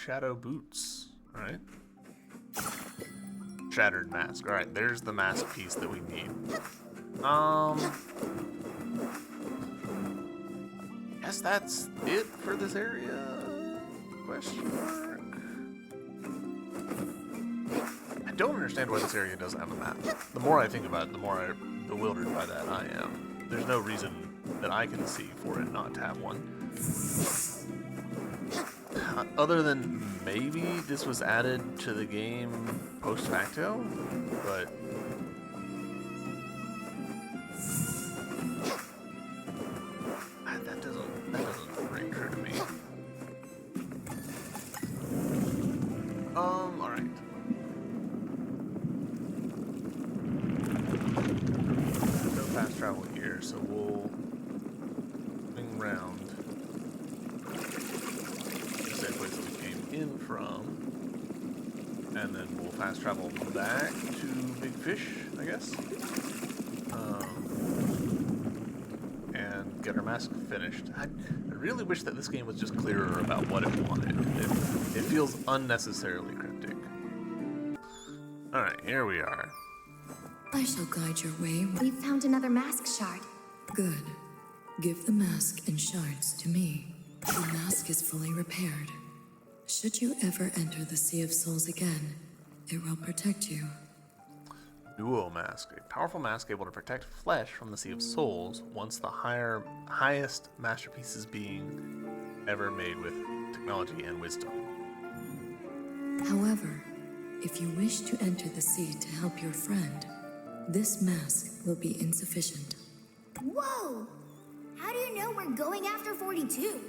Speaker 1: shadow boots. Alright. Shattered mask. Alright, there's the mask piece that we need. Guess that's it for this area? Question mark? I don't understand why this area doesn't have a map. The more I think about it, the more bewildered by that I am. There's no reason that I can see for it not to have one. Other than maybe this was added to the game post facto, but that doesn't ring true to me. Alright. No fast travel here, so we'll swing round. In from, and then we'll fast travel back to Big Fish, I guess, and get our mask finished. I really wish that this game was just clearer about what it wanted. It feels unnecessarily cryptic. Alright, here we are.
Speaker 2: I shall guide your way.
Speaker 3: We found another mask shard.
Speaker 2: Good. Give the mask and shards to me. The mask is fully repaired. Should you ever enter the Sea of Souls again, it will protect you.
Speaker 1: Duo Mask. A powerful mask able to protect flesh from the Sea of Souls once the highest masterpieces being ever made with technology and wisdom.
Speaker 2: However, if you wish to enter the sea to help your friend, this mask will be insufficient.
Speaker 3: Whoa! How do you know we're going after 42?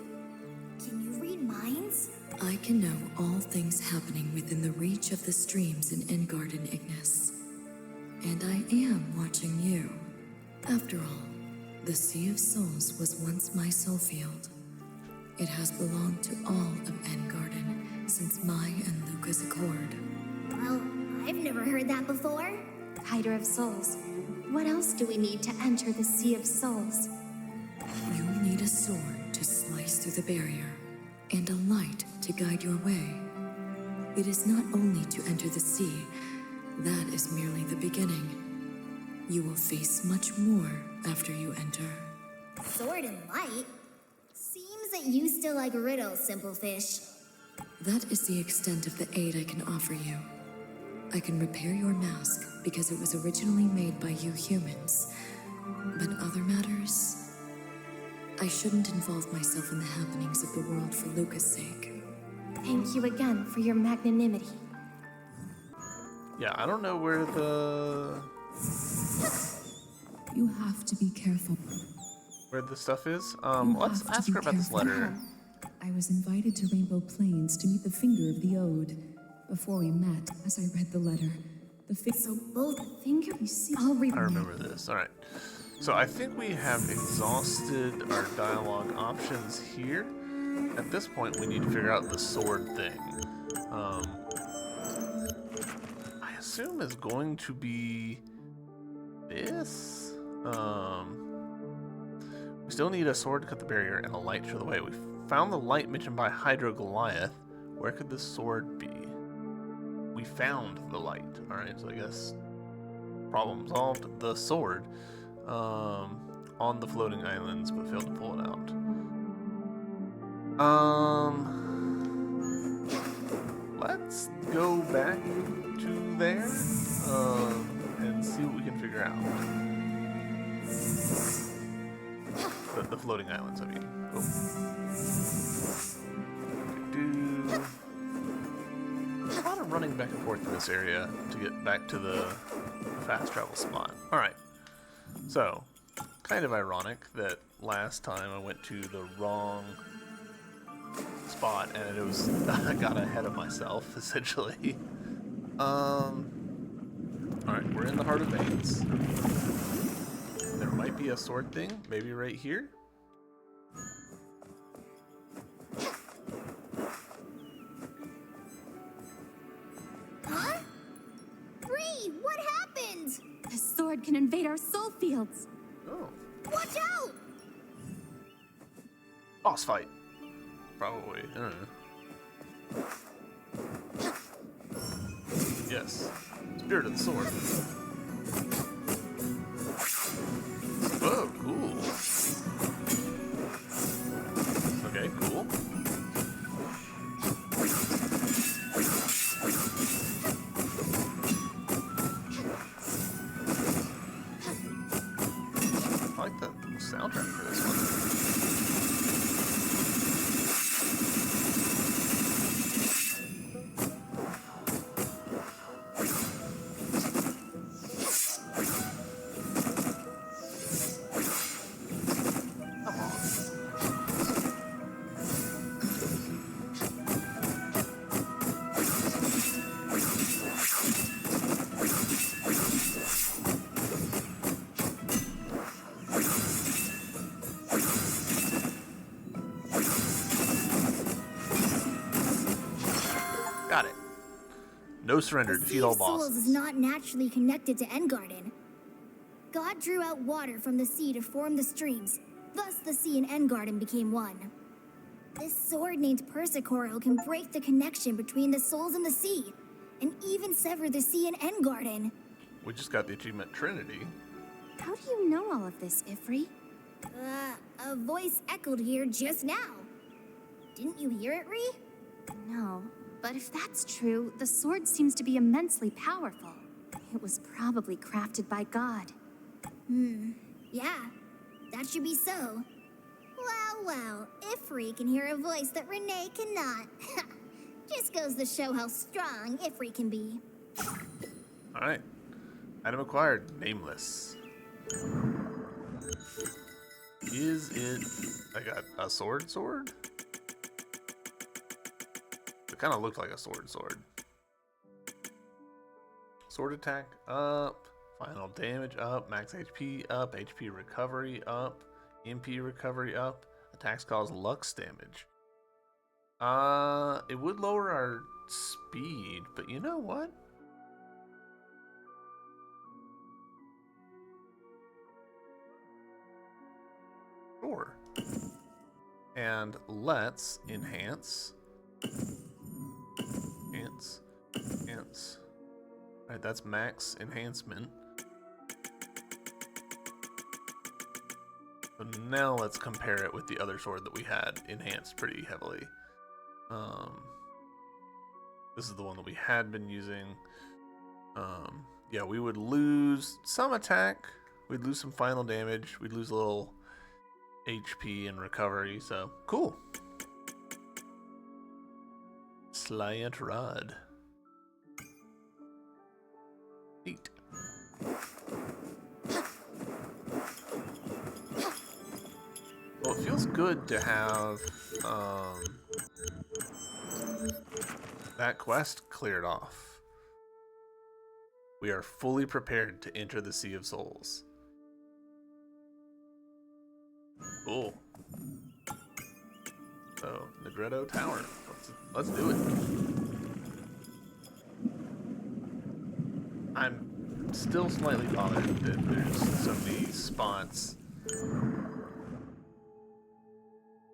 Speaker 3: Can you read minds?
Speaker 2: I can know all things happening within the reach of the streams in Engard and Ignis. And I am watching you. After all, the Sea of Souls was once my soul field. It has belonged to all of Engarden since Mai and Luca's accord.
Speaker 3: Well, I've never heard that before. Hider of Souls, what else do we need to enter the Sea of Souls?
Speaker 2: You'll need a sword to slice through the barrier, and a light to guide your way. It is not only to enter the sea, that is merely the beginning. You will face much more after you enter.
Speaker 3: Sword and light? Seems that you still like riddles, Simple Fish.
Speaker 2: That is the extent of the aid I can offer you. I can repair your mask because it was originally made by you humans. But other matters? I shouldn't involve myself in the happenings of the world for Luca's sake.
Speaker 3: Thank you again for your magnanimity.
Speaker 1: Yeah, I don't know where
Speaker 6: You have to be careful.
Speaker 1: the stuff is.
Speaker 6: You
Speaker 1: Let's
Speaker 6: have to
Speaker 1: ask
Speaker 6: be
Speaker 1: her about this
Speaker 6: careful.
Speaker 1: letter.
Speaker 6: I was invited to Rainbow Plains to meet the finger of the Ode. Before we met, as I read the letter,
Speaker 3: So both finger?
Speaker 6: You see,
Speaker 3: I'll read.
Speaker 1: I remember this. Alright. So I think we have exhausted our dialogue options here. At this point, we need to figure out the sword thing. I assume is going to be this. We still need a sword to cut the barrier and a light to show the way. We found the light mentioned by Hydro Goliath. Where could this sword be? We found the light. Alright, so I guess problem solved. The sword on the floating islands, but failed to pull it out. Let's go back to there and see what we can figure out. The floating islands, I mean. Oh. There's a lot of running back and forth in this area to get back to the fast travel spot. Alright, so kind of ironic that last time I went to the wrong spot and it was I got ahead of myself essentially. Alright, we're in the heart of Veins. There might be a sword thing, maybe right here.
Speaker 3: Huh? Bree, what happened?
Speaker 7: The sword can invade our soul fields.
Speaker 1: Oh.
Speaker 3: Watch out!
Speaker 1: Boss fight. Probably. I don't know. this. Spirit of the sword. Oh, cool. Okay, cool. I like the soundtrack for this one. Got it. No surrender. Defeat all bosses.
Speaker 8: The Sea of Souls is not naturally connected to Endgarden. God drew out water from the sea to form the streams. Thus, the sea and Endgarden became one. This sword named Persicorel can break the connection between the souls and the sea, and even sever the sea and Endgarden.
Speaker 1: We just got the achievement Trinity.
Speaker 7: How do you know all of this, Ifri?
Speaker 8: A voice echoed here just now. Didn't you hear it, Ree?
Speaker 7: No, but if that's true, the sword seems to be immensely powerful. It was probably crafted by God.
Speaker 8: Yeah, that should be so. Well, Ifri can hear a voice that Renee cannot. Just goes to show how strong Ifri can be.
Speaker 1: Alright. Item acquired. Nameless. Is it... I got a sword? It kind of looked like a sword. Sword attack up. Final damage up. Max HP up. HP recovery up. MP recovery up. Attacks cause lux damage. It would lower our speed, but you know what? Sure. And let's enhance. Enhance. Alright, that's max enhancement. So now let's compare it with the other sword that we had enhanced pretty heavily. This is the one that we had been using. Yeah, we would lose some attack. We'd lose some final damage. We'd lose a little HP and recovery, so cool. Sliant Rod. Neat. Well, it feels good to have that quest cleared off. We are fully prepared to enter the Sea of Souls. Cool. So, Negredo Tower. Let's do it. I'm still slightly bothered that there's so many spots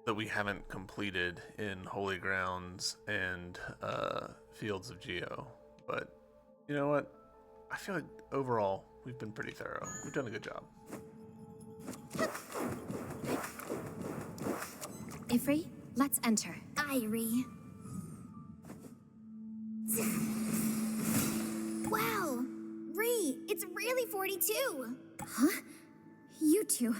Speaker 1: that we haven't completed in Holy Grounds and Fields of Geo. But you know what? I feel like overall we've been pretty thorough. We've done a good job.
Speaker 7: Ifri, let's enter.
Speaker 8: Irie. Wow! Ree, it's really 42!
Speaker 3: Huh? You two,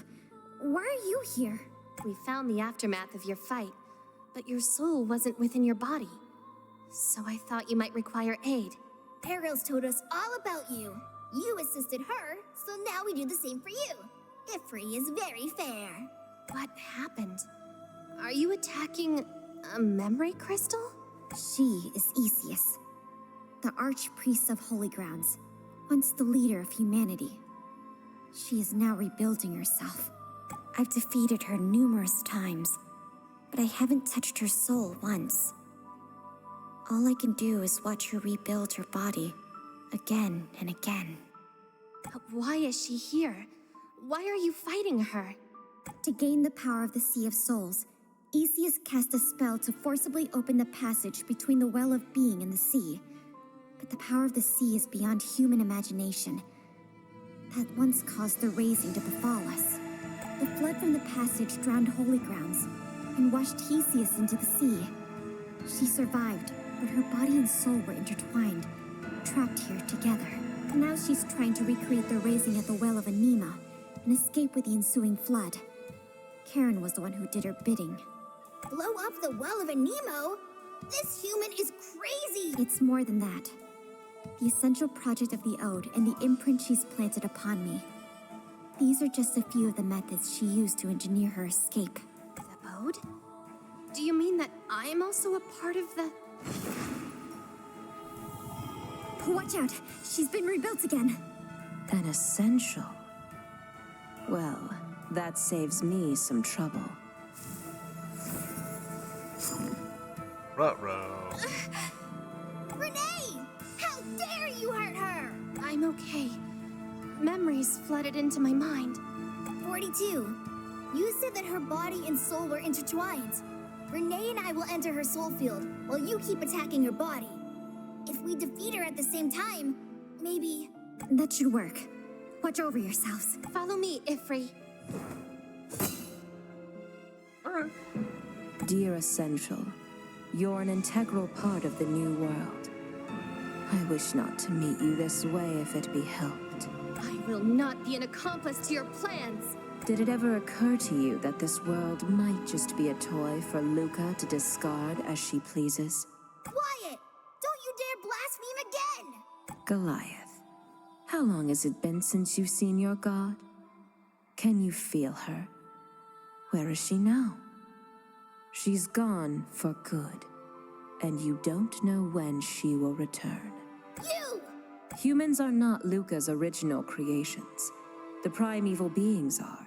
Speaker 3: why are you here?
Speaker 7: We found the aftermath of your fight, but your soul wasn't within your body. So I thought you might require aid.
Speaker 8: Perils told us all about you. You assisted her, so now we do the same for you. Ifri is very fair.
Speaker 7: What happened? Are you attacking a memory crystal?
Speaker 3: She is Isius, the Archpriest of Holy Grounds, once the leader of humanity. She is now rebuilding herself. I've defeated her numerous times, but I haven't touched her soul once. All I can do is watch her rebuild her body, again and again.
Speaker 7: But why is she here? Why are you fighting her?
Speaker 3: To gain the power of the Sea of Souls, Isius cast a spell to forcibly open the passage between the Well of Being and the sea. But but the power of the sea is beyond human imagination. That once caused the raising to befall us. The flood from the passage drowned holy grounds and washed Theseus into the sea. She survived, but her body and soul were intertwined, trapped here together. Now she's trying to recreate the raising at the Well of Anima and escape with the ensuing flood. Karen was the one who did her bidding.
Speaker 8: Blow up the Well of Anemo? This human is crazy!
Speaker 3: It's more than that. The essential project of the Ode and the imprint she's planted upon me. These are just a few of the methods she used to engineer her escape.
Speaker 7: The Ode? Do you mean that I'm also a part of the...
Speaker 3: Watch out! She's been rebuilt again!
Speaker 4: An essential? Well, that saves me some trouble.
Speaker 1: Ruh-roh.
Speaker 8: Renee! How dare you hurt her!
Speaker 7: I'm okay. Memories flooded into my mind.
Speaker 8: 42. You said that her body and soul were intertwined. Renee and I will enter her soul field while you keep attacking her body. If we defeat her at the same time, maybe...
Speaker 3: That should work. Watch over yourselves.
Speaker 7: Follow me, Ifri.
Speaker 1: Alright.
Speaker 4: Dear Essential, you're an integral part of the new world. I wish not to meet you this way if it be helped.
Speaker 7: I will not be an accomplice to your plans.
Speaker 4: Did it ever occur to you that this world might just be a toy for Luca to discard as she pleases?
Speaker 8: Quiet! Don't you dare blaspheme again!
Speaker 4: Goliath, how long has it been since you've seen your god? Can you feel her? Where is she now? She's gone for good, and you don't know when she will return.
Speaker 8: You!
Speaker 4: Humans are not Luca's original creations. The primeval beings are.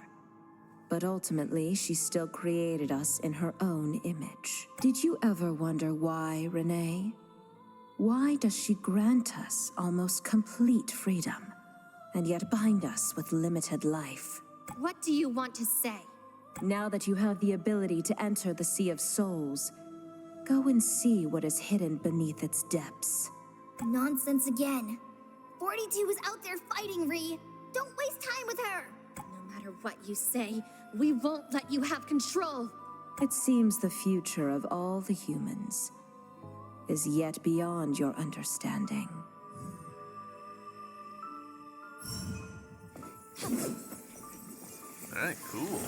Speaker 4: But ultimately, she still created us in her own image. Did you ever wonder why, Renee? Why does she grant us almost complete freedom, and yet bind us with limited life?
Speaker 7: What do you want to say?
Speaker 4: Now that you have the ability to enter the Sea of Souls, go and see what is hidden beneath its depths.
Speaker 8: Nonsense again. 42 is out there fighting, Ree. Don't waste time with her.
Speaker 7: No matter what you say, we won't let you have control.
Speaker 4: It seems the future of all the humans is yet beyond your understanding.
Speaker 1: Alright, cool.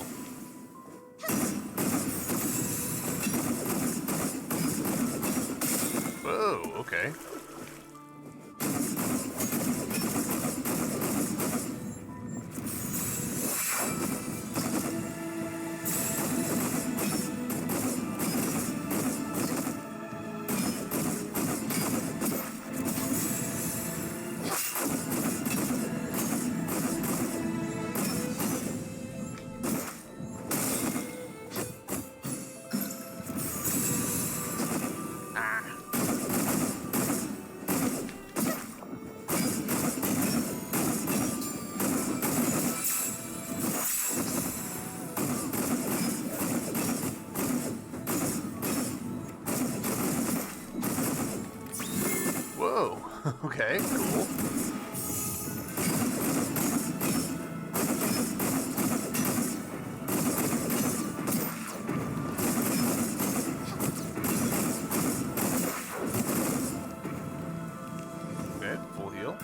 Speaker 1: Whoa, okay. Whoa, okay, cool. Okay, full heal.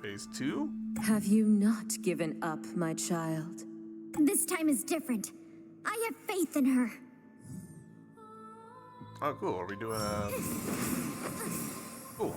Speaker 1: Phase 2?
Speaker 4: Have you not given up, my child?
Speaker 3: This time is different. I have faith in her.
Speaker 1: Oh, cool. Are we doing a... Cool.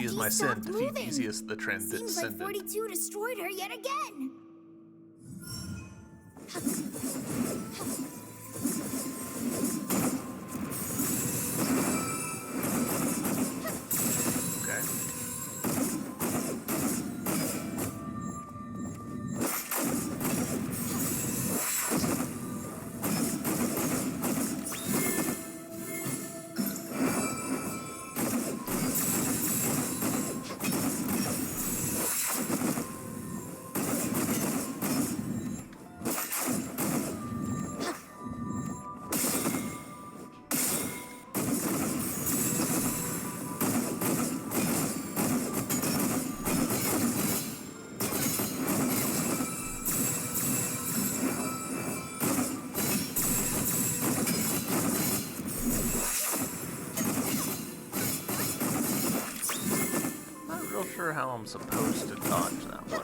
Speaker 1: is my sin.
Speaker 8: stopped
Speaker 1: Defeat
Speaker 8: moving.
Speaker 1: Theseus the
Speaker 8: Seems like
Speaker 1: Transcendent.
Speaker 8: 42 destroyed her yet again.
Speaker 1: Okay. Not real sure how I'm supposed to dodge that one.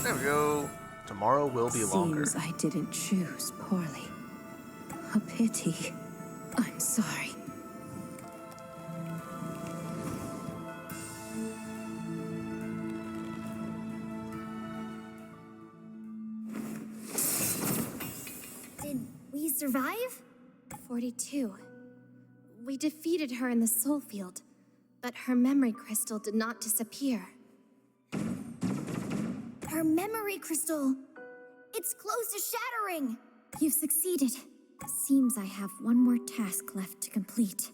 Speaker 1: There we go. Tomorrow will be longer.
Speaker 4: Seems I didn't choose poorly. A pity. I'm sorry.
Speaker 8: Did we survive?
Speaker 7: 42. We defeated her in the soul field, but her memory crystal did not disappear.
Speaker 8: Her memory crystal. It's close to shattering.
Speaker 7: You've succeeded. Seems I have one more task left to complete.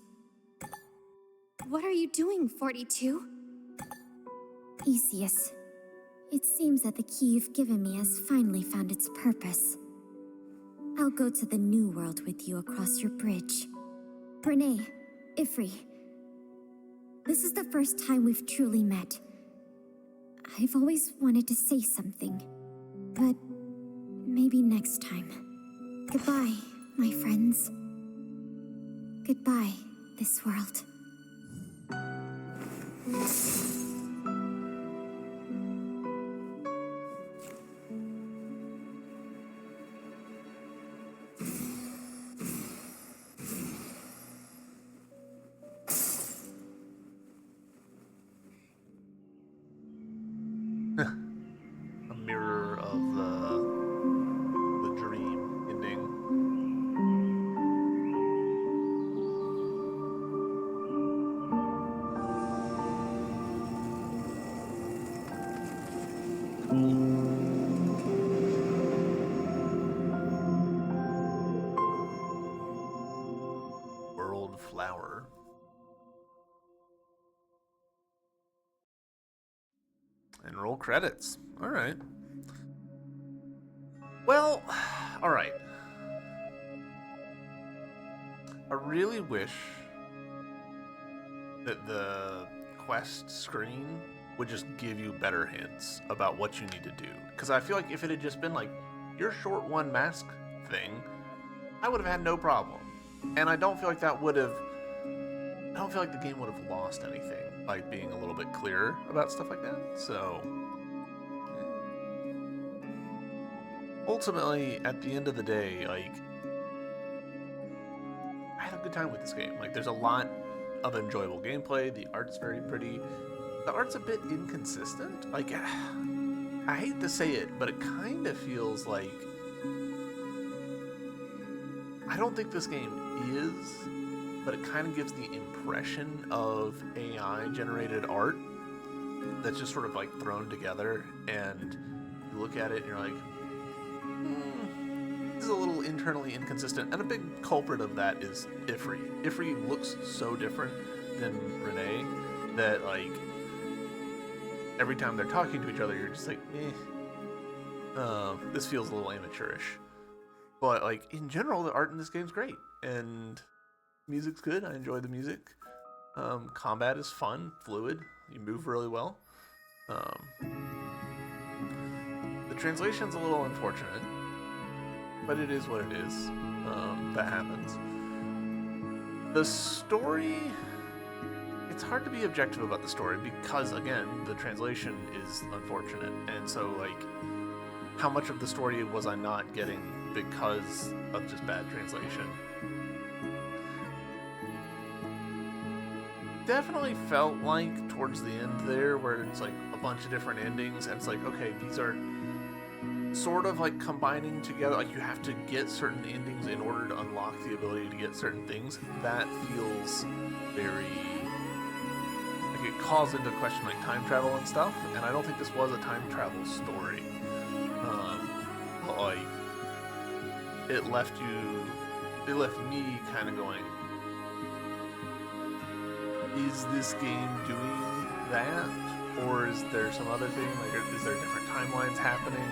Speaker 7: What are you doing, 42?
Speaker 3: Theseus, it seems that the key you've given me has finally found its purpose. I'll go to the new world with you across your bridge. Renee, Ifri, this is the first time we've truly met. I've always wanted to say something, but maybe next time. Goodbye, my friends. Goodbye, this world.
Speaker 1: A mirror of the dream ending. World flower. And roll credits. All right. Well, all right. I really wish that the quest screen would just give you better hints about what you need to do. Because I feel like if it had just been like your short one mask thing, I would have had no problem. And I don't feel like that would have. I don't feel like the game would have lost anything by being a little bit clearer about stuff like that. So ultimately, at the end of the day, like, I had a good time with this game. Like, there's a lot of enjoyable gameplay. The art's very pretty. The art's a bit inconsistent. Like, I hate to say it, but it kind of feels like I don't think this game is, but it kind of gives the impression of AI-generated art that's just sort of like thrown together, and you look at it and you're like, this is a little internally inconsistent. And a big culprit of that is Ifri. Ifri looks so different than Renee, that like every time they're talking to each other, you're just like, this feels a little amateurish. But like in general, the art in this game's great, and music's good. I enjoy the music. Combat is fun, fluid. You move really well. The translation's a little unfortunate, but it is what it is. That happens. The story, it's hard to be objective about the story because, again, the translation is unfortunate. And so, like, how much of the story was I not getting because of just bad translation? Definitely felt like towards the end there where it's like a bunch of different endings and it's like, okay, these are sort of like combining together. Like you have to get certain endings in order to unlock the ability to get certain things. That feels very like it calls into question like time travel and stuff, and I don't think this was a time travel story. But like it left me kind of going, is this game doing that? Or is there some other thing? Like, is there different timelines happening?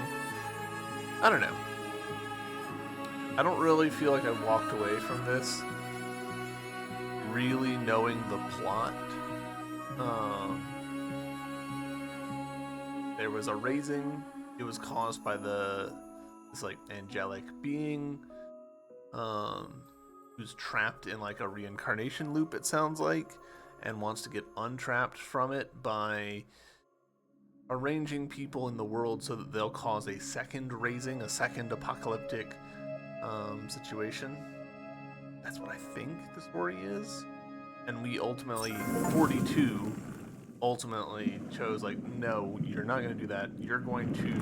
Speaker 1: I don't know. I don't really feel like I walked away from this really knowing the plot. There was a raising. It was caused by this like angelic being who's trapped in like a reincarnation loop, it sounds like, and wants to get untrapped from it by arranging people in the world so that they'll cause a second raising, a second apocalyptic situation. That's what I think the story is. And we ultimately, 42, ultimately chose like, no, you're not going to do that. You're going to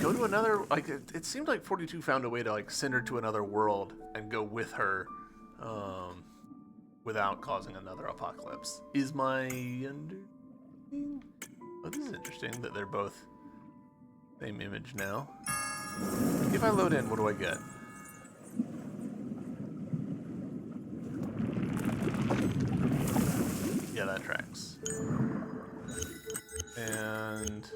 Speaker 1: go to another, like, it seemed like 42 found a way to like send her to another world and go with her without causing another apocalypse, is my understanding. Oh, this is interesting that they're both same image now. If I load in, what do I get? Yeah, that tracks. And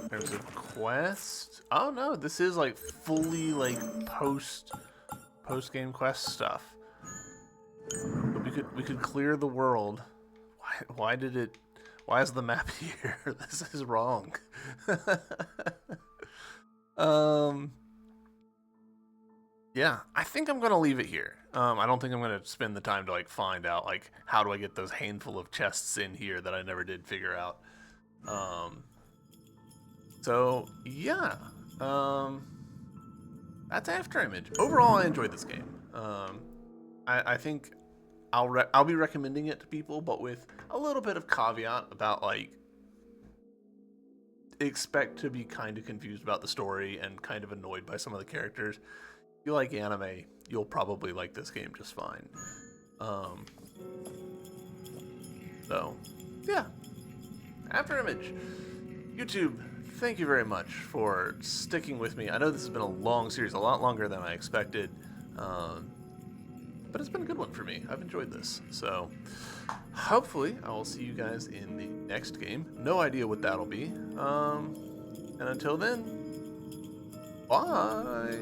Speaker 1: there's a quest. Oh no, this is like fully like post game quest stuff. But we could clear the world. Why is the map here? This is wrong. Yeah, I think I'm gonna leave it here. I don't think I'm gonna spend the time to like find out like how do I get those handful of chests in here that I never did figure out. So yeah, that's Afterimage. Overall, I enjoyed this game. I think I'll be recommending it to people, but with a little bit of caveat about like expect to be kind of confused about the story and kind of annoyed by some of the characters. If you like anime, you'll probably like this game just fine. So yeah, Afterimage. YouTube, thank you very much for sticking with me. I know this has been a long series, a lot longer than I expected. But it's been a good one for me. I've enjoyed this. So hopefully I will see you guys in the next game. No idea what that'll be. And until then, bye.